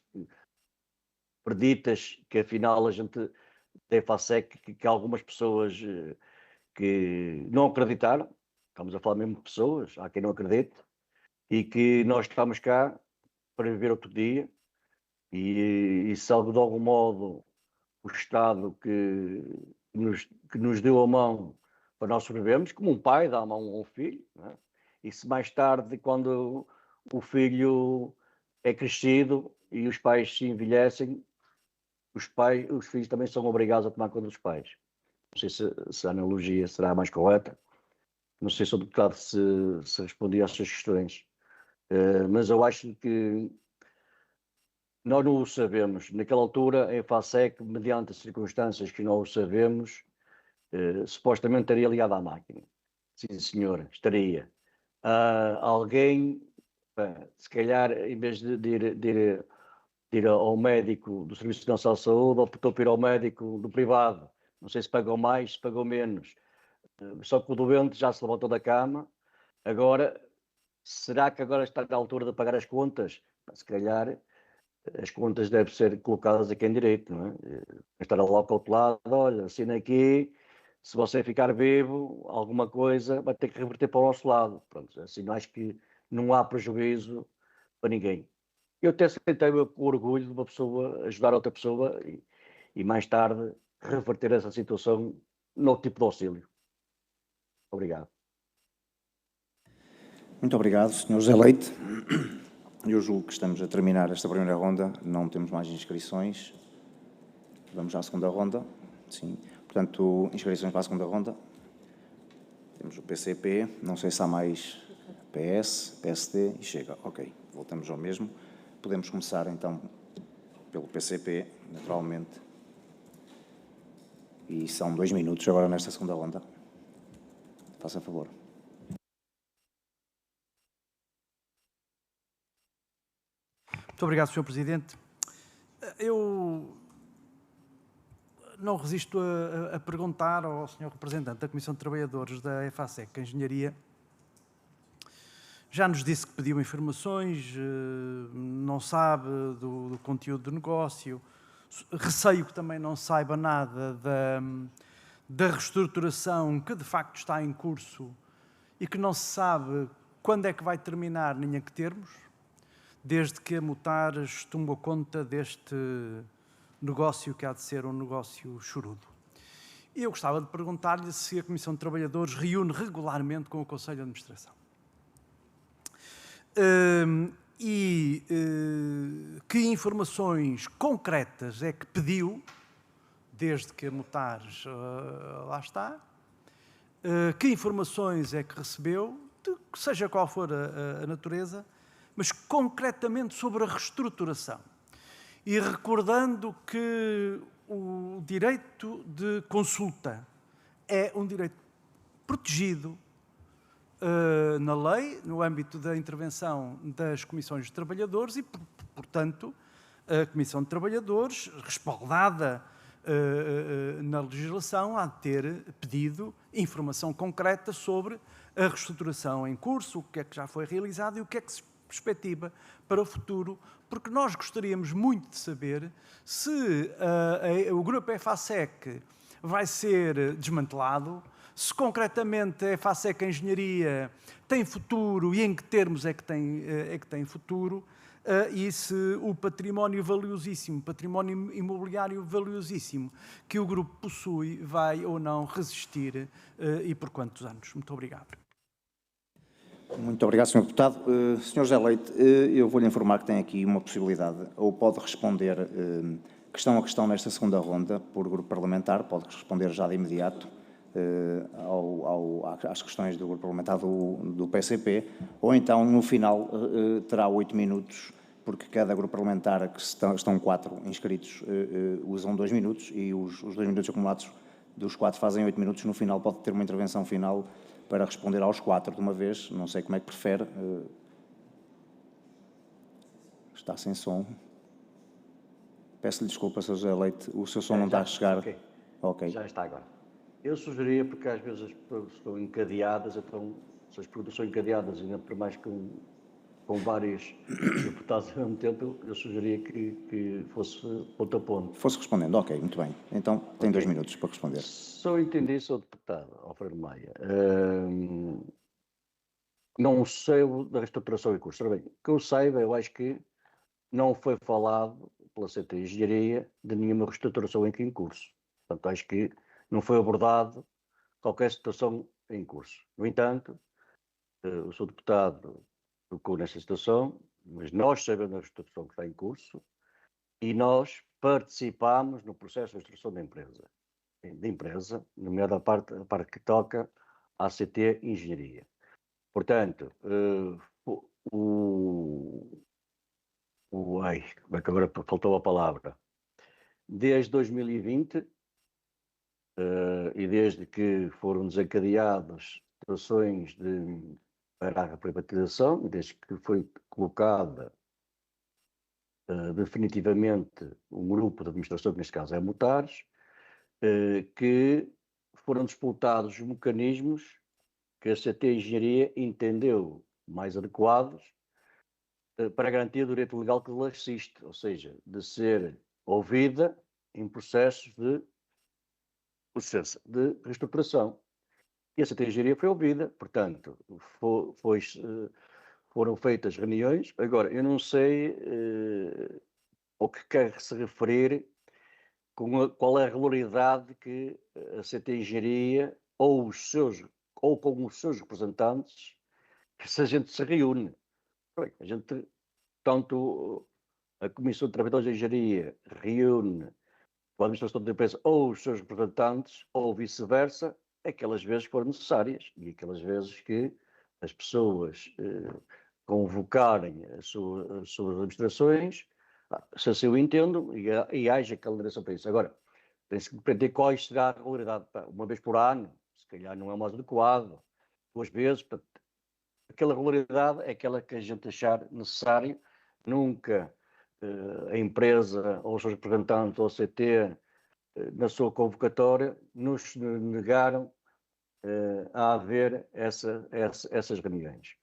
perdidas, que afinal a gente tem FASEC, que algumas pessoas que não acreditaram, estamos a falar mesmo de pessoas, há quem não acredite, e que nós estamos cá para viver outro dia, e se algo de algum modo o Estado que nos deu a mão para nós sobrevivermos, como um pai dá a mão a um filho, não é? E se mais tarde, quando o filho é crescido e os pais se envelhecem, os filhos também são obrigados a tomar conta dos pais. Não sei se a analogia será mais correta. Não sei se o deputado se respondia às suas questões. Mas eu acho que nós não o sabemos. Naquela altura, em FASEC, mediante as circunstâncias que não o sabemos, supostamente estaria ligado à máquina. Sim, senhora, estaria. Alguém, se calhar, em vez de ir ao médico do Serviço Nacional de Saúde, optou por ir ao médico do privado. Não sei se pagou mais, se pagou menos. Só que o doente já se levantou da cama. Agora, será que agora está na altura de pagar as contas? Se calhar as contas devem ser colocadas a quem direito, não é? Estar logo ao outro lado, olha, assina aqui, se você ficar vivo, alguma coisa vai ter que reverter para o nosso lado. Pronto, assim acho que não há prejuízo para ninguém. Eu até sentei o orgulho de uma pessoa ajudar outra pessoa e mais tarde reverter essa situação no tipo de auxílio. Obrigado. Muito obrigado, Sr. José Leite. Eu julgo que estamos a terminar esta primeira ronda, não temos mais inscrições. Vamos à segunda ronda. Sim. Portanto, inscrições para a segunda ronda. Temos o PCP, não sei se há mais PS, PSD e Chega. Ok, voltamos ao mesmo. Podemos começar então pelo PCP, naturalmente. E são 2 minutos agora nesta segunda ronda. Faça favor. Muito obrigado, Sr. Presidente. Eu não resisto a perguntar ao Sr. Representante da Comissão de Trabalhadores da EFASEC Engenharia. Já nos disse que pediu informações, não sabe do conteúdo do negócio, receio que também não saiba nada da reestruturação que de facto está em curso e que não se sabe quando é que vai terminar nem a que termos, desde que a Mutares tomou conta deste negócio que há de ser um negócio chorudo. E eu gostava de perguntar-lhe se a Comissão de Trabalhadores reúne regularmente com o Conselho de Administração. Que informações concretas é que pediu, desde que a Mutares lá está, que informações é que recebeu, seja qual for a natureza, mas concretamente sobre a reestruturação. E recordando que o direito de consulta é um direito protegido na lei, no âmbito da intervenção das comissões de trabalhadores e, portanto, a Comissão de Trabalhadores, respaldada na legislação, há de ter pedido informação concreta sobre a reestruturação em curso, o que é que já foi realizado e o que é que se perspectiva para o futuro, porque nós gostaríamos muito de saber se o grupo EFASEC vai ser desmantelado, se concretamente a EFASEC Engenharia tem futuro e em que termos é que tem futuro, e se o património valiosíssimo, património imobiliário valiosíssimo que o grupo possui vai ou não resistir e por quantos anos. Muito obrigado. Muito obrigado, Sr. Deputado. Sr. José Leite, eu vou-lhe informar que tem aqui uma possibilidade, ou pode responder questão a questão nesta segunda ronda, por grupo parlamentar, pode responder já de imediato às questões do grupo parlamentar do PCP, ou então, no final, terá 8 minutos porque cada grupo parlamentar, que estão 4 inscritos, usam 2 minutos e os 2 minutos acumulados dos 4 fazem 8 minutos. No final pode ter uma intervenção final para responder aos 4 de uma vez. Não sei como é que prefere. Está sem som. Peço-lhe desculpa, Sr. José Leite, o seu som não está a chegar. Ok. Ok. Já está agora. Eu sugeria, porque às vezes as perguntas estão encadeadas, então, se as perguntas são encadeadas, ainda por mais com vários deputados ao mesmo tempo, eu sugeria que fosse ponto a ponto. Fosse respondendo, ok, muito bem. Então tem 2 minutos para responder. Se eu entendi, Sr. Deputado Alfredo Maia, não sei da reestruturação em curso. Ora bem, que eu saiba, eu acho que não foi falado pela CT Engenharia de nenhuma reestruturação em curso. Portanto, acho que não foi abordado qualquer situação em curso. No entanto, o Sr. Deputado tocou nessa situação, mas nós sabemos a reestruturação que está em curso e nós participámos no processo de reestruturação da empresa, nomeada a parte que toca à CT Engenharia. Portanto, como é que agora faltou a palavra? Desde 2020, e desde que foram desencadeadas situações para a privatização, desde que foi colocada definitivamente um grupo de administração, que neste caso é a Mutares, que foram disputados os mecanismos que a CT Engenharia entendeu mais adequados para garantir o direito legal que lhe assiste, ou seja, de ser ouvida em processos de reestruturação. E a CT Engenharia foi ouvida, portanto, foram feitas reuniões. Agora, eu não sei ao que quer se referir, qual é a regularidade que a CT Engenharia ou com os seus representantes, que se a gente se reúne. A gente, tanto a Comissão de Trabalhadores de Engenharia reúne com a Administração da Empresa ou os seus representantes, ou vice-versa, aquelas vezes que forem necessárias e aquelas vezes que as pessoas convocarem as suas administrações, se assim o entendo, e haja aquela direção para isso. Agora, tem-se que compreender qual será a regularidade. Uma vez por ano, se calhar não é o mais adequado, 2 vezes, portanto, aquela regularidade é aquela que a gente achar necessário. Nunca a empresa ou os seus representantes ou a CT, na sua convocatória, nos negaram a haver essas reuniões.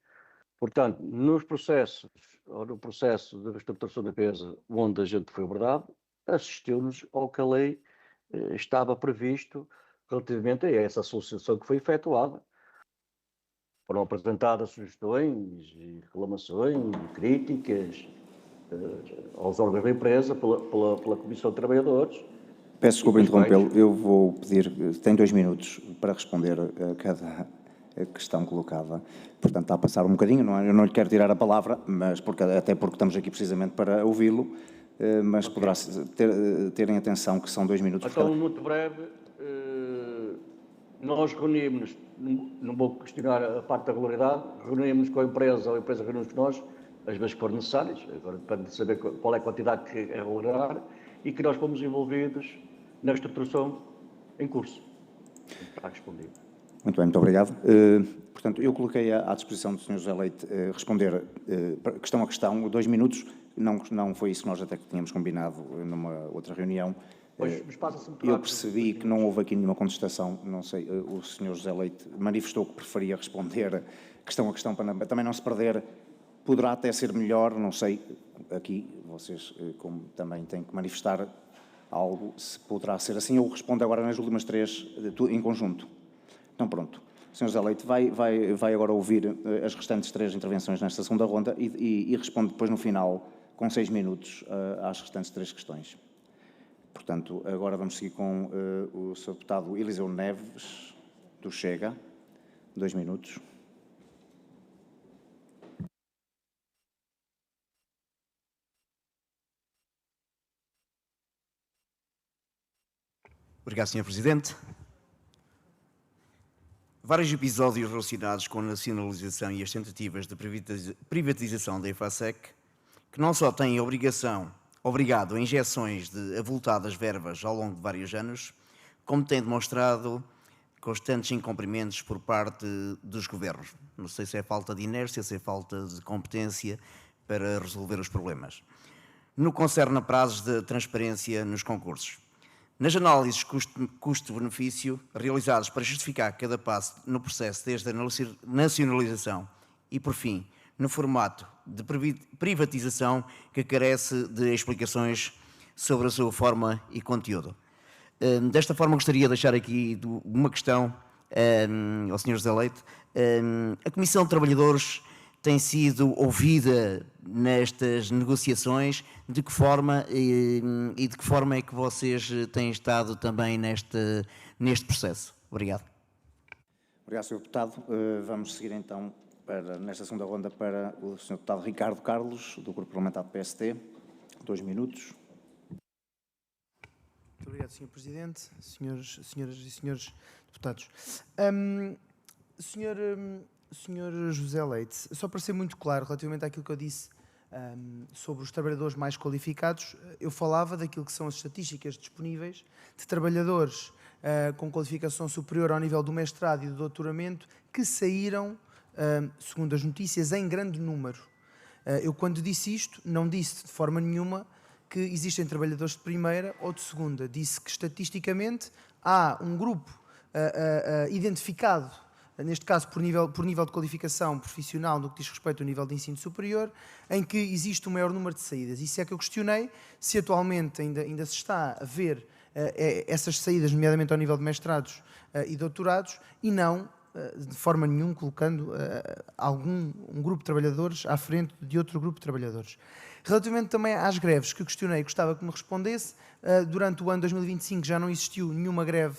Portanto, nos processos, ou no processo de reestruturação da empresa onde a gente foi abordado, assistiu-nos ao que a lei estava previsto relativamente a essa associação que foi efetuada. Foram apresentadas sugestões, reclamações, críticas aos órgãos da empresa pela Comissão de Trabalhadores. Peço desculpa interrompê-lo, eu vou pedir, tem 2 minutos para responder a cada questão colocada. Portanto, está a passar um bocadinho, não é? Eu não lhe quero tirar a palavra, mas até porque estamos aqui precisamente para ouvi-lo, mas okay. Poderá terem atenção que são 2 minutos. Então, muito breve, nós reunimos-nos, não vou questionar a parte da regularidade, reunimos com a empresa, ou a empresa reunimos com nós, as vezes que forem necessárias, agora depende de saber qual é a quantidade que é regular, e que nós fomos envolvidos na reestruturação em curso. Está respondido. Muito bem, muito obrigado. Portanto, eu coloquei à disposição do Sr. José Leite responder questão a questão, 2 minutos, não foi isso que nós até que tínhamos combinado numa outra reunião. Pois, mas passa-se muito eu percebi que não houve aqui nenhuma contestação, não sei, o Sr. José Leite manifestou que preferia responder questão a questão para também não se perder. Poderá até ser melhor, não sei, aqui vocês como também têm que manifestar algo, se poderá ser assim, eu respondo agora nas últimas 3 em conjunto. Então pronto, o Sr. José Leite vai agora ouvir as restantes 3 intervenções nesta segunda ronda e responde depois no final, com 6 minutos, às restantes 3 questões. Portanto, agora vamos seguir com o Sr. Deputado Eliseu Neves, do Chega, 2 minutos. Obrigado, Sr. Presidente. Vários episódios relacionados com a nacionalização e as tentativas de privatização da EFASEC que não só tem obrigado a injeções de avultadas verbas ao longo de vários anos, como tem demonstrado constantes incumprimentos por parte dos governos. Não sei se é falta de inércia, se é falta de competência para resolver os problemas. No que concerne a prazos de transparência nos concursos, nas análises custo-benefício realizadas para justificar cada passo no processo desde a nacionalização e, por fim, no formato de privatização que carece de explicações sobre a sua forma e conteúdo. Desta forma, gostaria de deixar aqui uma questão ao Sr. José Leite. A Comissão de Trabalhadores tem sido ouvida nestas negociações? De que forma e de que forma é que vocês têm estado também neste processo? Obrigado. Obrigado, Sr. Deputado. Vamos seguir então, nesta segunda ronda, para o Sr. Deputado Ricardo Carlos, do Grupo Parlamentar do PSD. 2 minutos. Muito obrigado, Sr. Presidente, senhoras e senhores deputados. Senhor José Leite, só para ser muito claro relativamente àquilo que eu disse sobre os trabalhadores mais qualificados, eu falava daquilo que são as estatísticas disponíveis de trabalhadores com qualificação superior ao nível do mestrado e do doutoramento que saíram, segundo as notícias, em grande número. Eu, quando disse isto, não disse de forma nenhuma que existem trabalhadores de primeira ou de segunda. Disse que, estatisticamente, há um grupo identificado, neste caso por nível de qualificação profissional, no que diz respeito ao nível de ensino superior, em que existe um maior número de saídas. Isso é que eu questionei, se atualmente ainda se está a ver essas saídas, nomeadamente ao nível de mestrados e doutorados, e não, de forma nenhuma, colocando um grupo de trabalhadores à frente de outro grupo de trabalhadores. Relativamente também às greves que eu questionei, gostava que me respondesse. Durante o ano 2025 já não existiu nenhuma greve,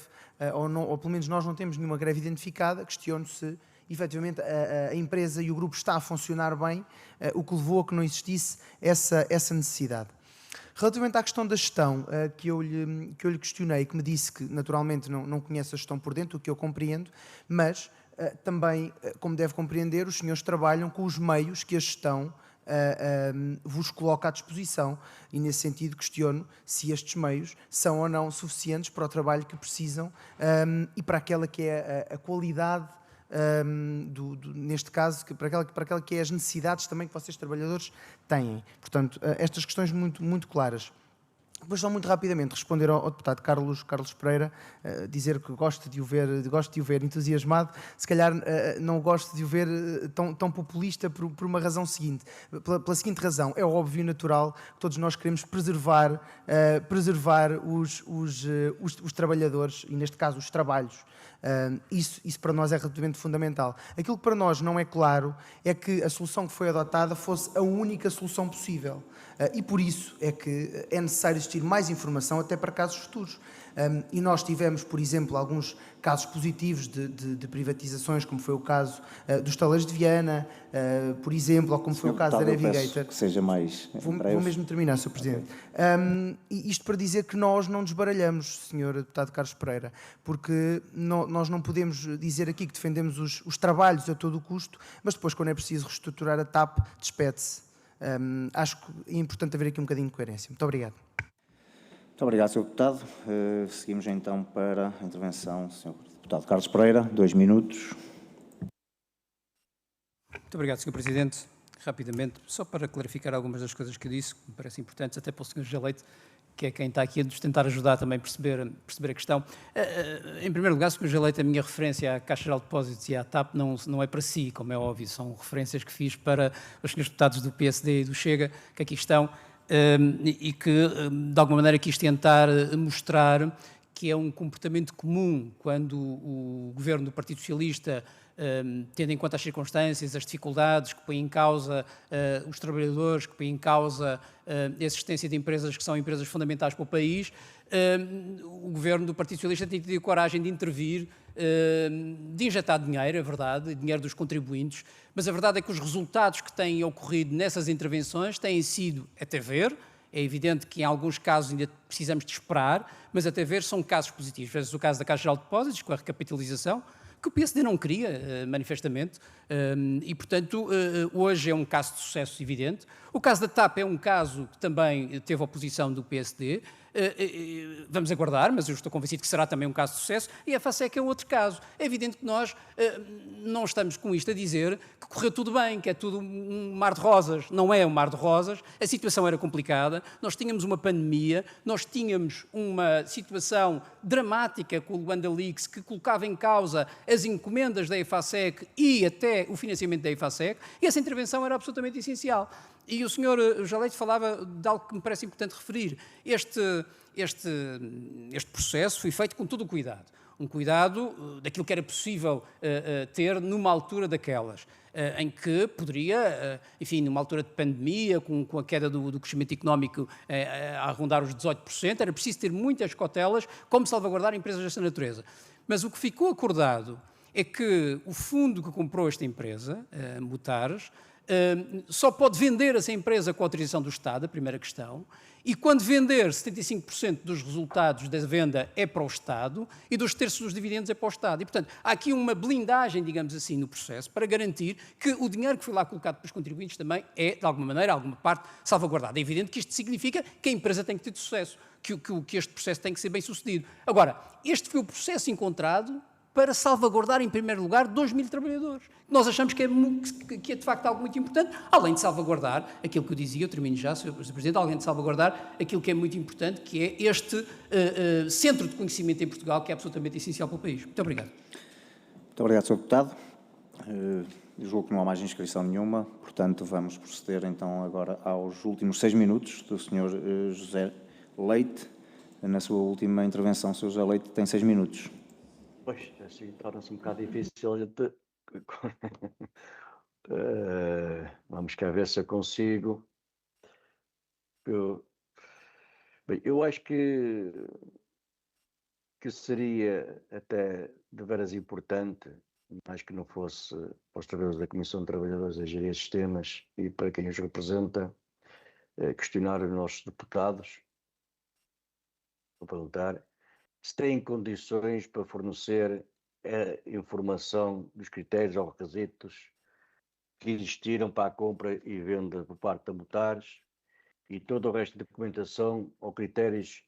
ou pelo menos nós não temos nenhuma greve identificada. Questiono se, efetivamente, a empresa e o grupo está a funcionar bem, o que levou a que não existisse essa necessidade. Relativamente à questão da gestão, que eu lhe questionei, que me disse que naturalmente não conhece a gestão por dentro, o que eu compreendo, mas também, como deve compreender, os senhores trabalham com os meios que a gestão vos coloca à disposição, e nesse sentido questiono se estes meios são ou não suficientes para o trabalho que precisam e para aquela que é a qualidade, neste caso, para aquela que é as necessidades também que vocês trabalhadores têm. Portanto, estas questões muito claras. Depois, só muito rapidamente, responder ao deputado Carlos Pereira, dizer que gosto de o ver entusiasmado. Se calhar não gosto de o ver tão populista por uma razão seguinte. Pela seguinte razão, é óbvio e natural que todos nós queremos preservar os trabalhadores, e neste caso os trabalhos. Isso para nós é relativamente fundamental. Aquilo que para nós não é claro é que a solução que foi adotada fosse a única solução possível. E por isso é que é necessário existir mais informação até para casos futuros. E nós tivemos, por exemplo, alguns casos positivos de privatizações, como foi o caso dos taleiros de Viana, por exemplo, ou como foi o caso da Navigator. Que seja mais. Vou mesmo terminar, Sr. Presidente. E isto para dizer que nós não desbaralhamos, Sr. Deputado Carlos Pereira, porque nós não podemos dizer aqui que defendemos os trabalhos a todo o custo, mas depois, quando é preciso reestruturar a TAP, despede-se. Acho que é importante haver aqui um bocadinho de coerência. Muito obrigado. Muito obrigado, Sr. Deputado. Seguimos então para a intervenção do Sr. Deputado Carlos Pereira, 2 minutos. Muito obrigado, Sr. Presidente. Rapidamente, só para clarificar algumas das coisas que eu disse, que me parecem importantes, até para o Sr. José Leite, que é quem está aqui a nos tentar ajudar também a perceber a questão. Em primeiro lugar, Sr. José Leite, a minha referência à Caixa Geral de Depósitos e à TAP não é para si, como é óbvio, são referências que fiz para os senhores deputados do PSD e do Chega, que aqui estão, e que, de alguma maneira, quis tentar mostrar que é um comportamento comum quando o governo do Partido Socialista, tendo em conta as circunstâncias, as dificuldades que põem em causa os trabalhadores, que põem em causa a existência de empresas que são empresas fundamentais para o país, o governo do Partido Socialista tem tido a coragem de intervir, de injetar dinheiro, é verdade, dinheiro dos contribuintes, mas a verdade é que os resultados que têm ocorrido nessas intervenções têm sido, até ver, é evidente que em alguns casos ainda precisamos de esperar, mas até ver são casos positivos. Veja-se o caso da Caixa Geral de Depósitos, com a recapitalização, que o PSD não queria, manifestamente, e, portanto, hoje é um caso de sucesso evidente. O caso da TAP é um caso que também teve oposição do PSD. Vamos aguardar, mas eu estou convencido que será também um caso de sucesso, e a EFASEC é outro caso. É evidente que nós não estamos com isto a dizer que correu tudo bem, que é tudo um mar de rosas. Não é um mar de rosas, a situação era complicada, nós tínhamos uma pandemia, nós tínhamos uma situação dramática com o Luanda Leaks que colocava em causa as encomendas da EFASEC e até o financiamento da EFASEC, e essa intervenção era absolutamente essencial. E o Sr. José Leite falava de algo que me parece importante referir. Este processo foi feito com todo o cuidado. Um cuidado daquilo que era possível ter numa altura daquelas, em que poderia, enfim, numa altura de pandemia, com a queda do crescimento económico a rondar os 18%, era preciso ter muitas cautelas como salvaguardar empresas desta natureza. Mas o que ficou acordado é que o fundo que comprou esta empresa, Mutares, só pode vender essa empresa com a autorização do Estado, a primeira questão, e quando vender 75% dos resultados da venda é para o Estado e 2/3 dos dividendos é para o Estado. E, portanto, há aqui uma blindagem, digamos assim, no processo para garantir que o dinheiro que foi lá colocado pelos contribuintes também é, de alguma maneira, alguma parte, salvaguardado. É evidente que isto significa que a empresa tem que ter sucesso, que este processo tem que ser bem sucedido. Agora, este foi o processo encontrado para salvaguardar, em primeiro lugar, 2.000 trabalhadores. Nós achamos que é de facto algo muito importante, além de salvaguardar aquilo que eu dizia, eu termino já, Sr. Presidente, além de salvaguardar aquilo que é muito importante, que é este centro de conhecimento em Portugal, que é absolutamente essencial para o país. Muito obrigado. Muito obrigado, Sr. Deputado. Julgo que não há mais inscrição nenhuma, portanto, vamos proceder então agora aos últimos 6 minutos do Sr. José Leite. Na sua última intervenção, Sr. José Leite tem 6 minutos. Pois, assim torna-se um bocado difícil a gente... vamos cá ver se eu consigo. Bem, eu acho que seria até de veras importante, mais que não fosse para os trabalhadores da Comissão de Trabalhadores a gerir esses temas e para quem os representa, questionar os nossos deputados, vou perguntar, se têm condições para fornecer a informação dos critérios ou requisitos que existiram para a compra e venda por parte da Mutares e todo o resto de documentação ou critérios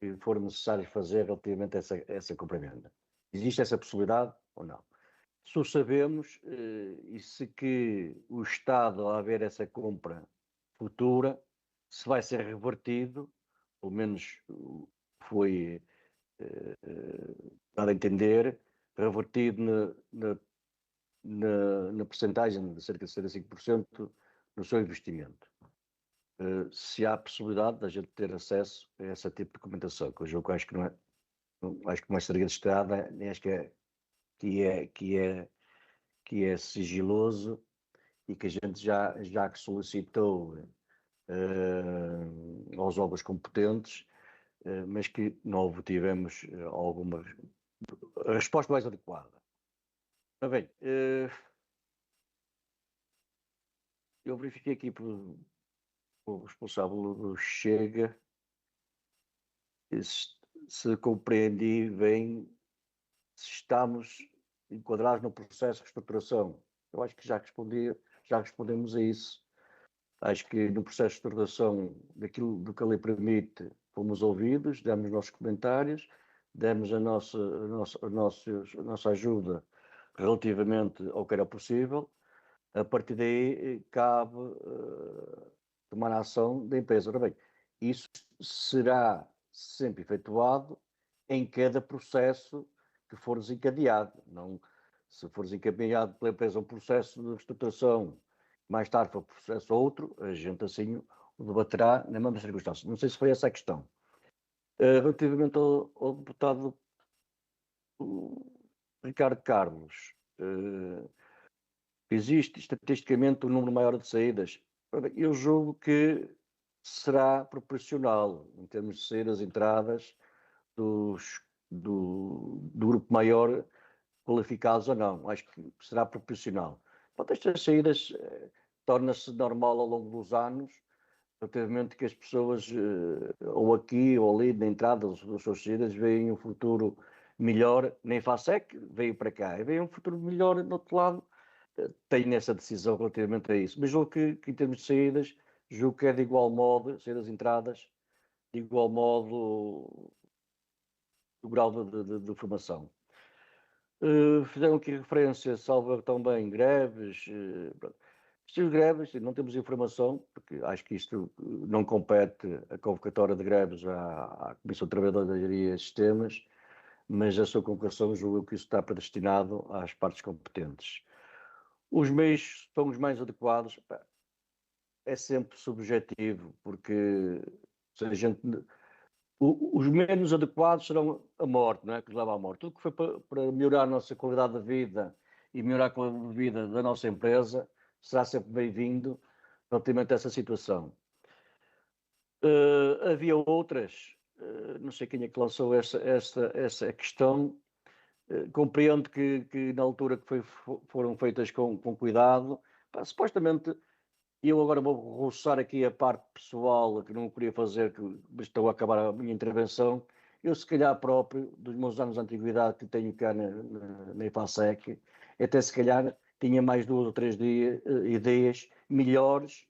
que foram necessários fazer relativamente a essa compra e venda. Existe essa possibilidade ou não? Se o sabemos, e se que o Estado, ao haver essa compra futura, se vai ser revertido, pelo menos foi dado a entender, revertido na percentagem de cerca de 75% no seu investimento. Se há possibilidade de a gente ter acesso a esse tipo de documentação, que eu acho que não é, acho que não é segredo de Estado, nem acho que é sigiloso e que a gente já solicitou aos órgãos competentes, mas que não obtivemos alguma resposta mais adequada. Mas bem, eu verifiquei aqui por o responsável do Chega, se compreendi bem, se estamos enquadrados no processo de reestruturação. Eu acho que já respondemos a isso. Acho que no processo de reestruturação do que a lei permite, fomos ouvidos, demos os nossos comentários, demos a nossa ajuda relativamente ao que era possível. A partir daí, cabe tomar a ação da empresa. Ora bem, isso será sempre efetuado em cada processo que for desencadeado. Não, se for desencadeado pela empresa um processo de reestruturação, mais tarde for um processo outro, a gente assim o debaterá na mesma circunstância. Não sei se foi essa a questão. Relativamente ao deputado Ricardo Carlos, existe estatisticamente um número maior de saídas. Eu julgo que será proporcional em termos de saídas e entradas do grupo maior, qualificados ou não. Acho que será proporcional. Portanto, estas saídas torna-se normal ao longo dos anos, relativamente que as pessoas, ou aqui ou ali, na entrada das suas saídas, veem um futuro melhor na IFASEC, veio para cá. E veio um futuro melhor do outro lado. Tenho essa decisão relativamente a isso. Mas julgo que em termos de saídas, julgo que é de igual modo, saídas e entradas, de igual modo o grau de formação. Fizeram aqui referência, salvo também, greves. Estas greves, não temos informação, porque acho que isto não compete a convocatória de greves à Comissão de Trabalhadores da Engenharia e Sistemas, mas a sua convocação julgo que isso está predestinado às partes competentes. Os meios são os mais adequados, é sempre subjetivo, porque se a gente... Os menos adequados serão a morte, não é? Que leva à morte. Tudo que foi para melhorar a nossa qualidade de vida e melhorar a qualidade de vida da nossa empresa será sempre bem-vindo relativamente a essa situação. Havia outras, não sei quem é que lançou essa questão. Compreendo que na altura que foram feitas com cuidado, supostamente. E eu agora vou roçar aqui a parte pessoal, que não queria fazer, mas estou a acabar a minha intervenção. Eu, se calhar próprio, dos meus anos de antiguidade que tenho cá na IFASEC, até se calhar tinha mais 2 ou 3 ideias melhores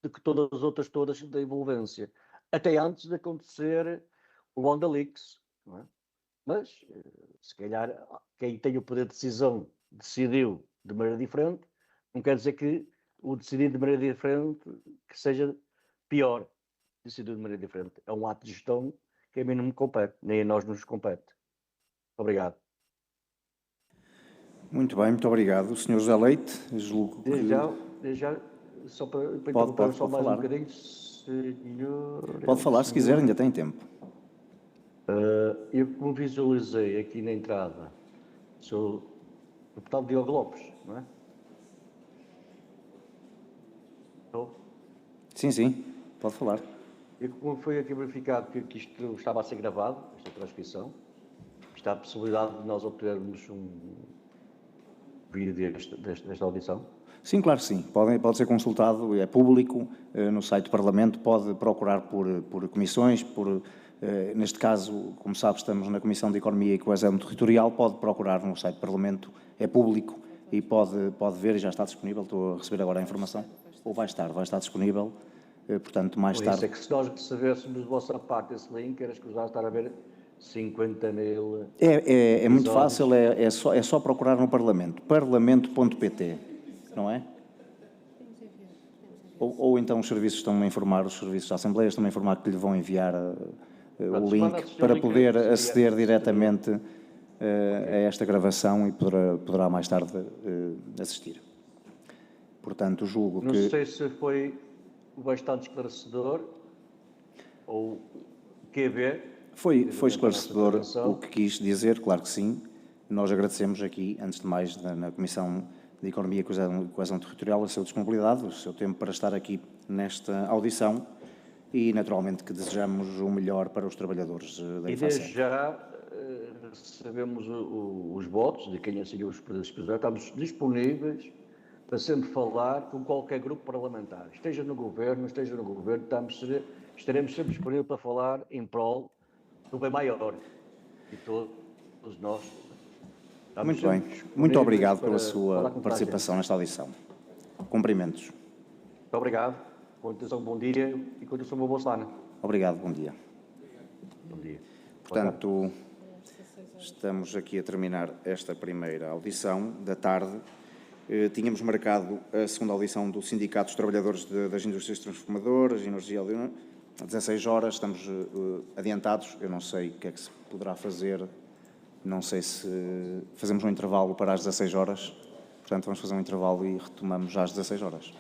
do que todas as outras todas da envolvência. Até antes de acontecer o Honda Leaks, não é? Mas, se calhar, quem tem o poder de decisão decidiu de maneira diferente, não quer dizer que o decidir de maneira diferente que seja pior. Decidir de maneira diferente é um ato de gestão que a mim não me compete, nem a nós nos compete. Obrigado. Muito bem, muito obrigado. Sr. José Leite, julgo que... Já, só para pode só mais falar. um bocadinho, senhor... Pode falar se quiser, ainda tem tempo. Eu, como visualizei aqui na entrada, sou o deputado Diogo Lopes, não é? Sim, pode falar. E como foi aqui verificado que isto estava a ser gravado, esta transcrição, está a possibilidade de nós obtermos um vídeo desta audição? Sim, claro que sim. Pode ser consultado, é público, no site do Parlamento, pode procurar por comissões, neste caso, como sabe, estamos na Comissão de Economia e Coesão Territorial, pode procurar no site do Parlamento, é público e pode ver e já está disponível, estou a receber agora a informação, ou vai estar disponível, portanto, mais tarde... Isso é que se nós recebêssemos da vossa parte esse link, era escusado estar a ver 50 mil... É muito fácil, é só procurar no Parlamento, parlamento.pt, não é? Ou então os serviços estão a informar, os serviços da Assembleia estão a informar que lhe vão enviar o link para poder aceder diretamente a esta gravação e poderá mais tarde assistir. Portanto, julgo que... Não sei se foi bastante esclarecedor ou QB. Foi esclarecedor o que quis dizer, claro que sim. Nós agradecemos aqui, antes de mais, na Comissão de Economia e Coesão Territorial, a sua disponibilidade, o seu tempo para estar aqui nesta audição e, naturalmente, que desejamos o melhor para os trabalhadores da IFASEC. E desde já recebemos os votos de quem assistiu os episódios, estamos disponíveis para sempre falar com qualquer grupo parlamentar, esteja no governo, estaremos sempre disponíveis para falar em prol do bem maior de todos nós. Muito bem. Muito obrigado pela sua participação nesta audição. Cumprimentos. Muito obrigado. Continuação, bom dia e continuação, uma boa semana. Obrigado, bom dia. Bom dia. Portanto, estamos aqui a terminar esta primeira audição da tarde. Tínhamos marcado a segunda audição do Sindicato dos Trabalhadores das Indústrias Transformadoras, Energia às 16 horas. Estamos adiantados. Eu não sei o que é que se poderá fazer. Não sei se fazemos um intervalo para às 16 horas. Portanto, vamos fazer um intervalo e retomamos às 16 horas.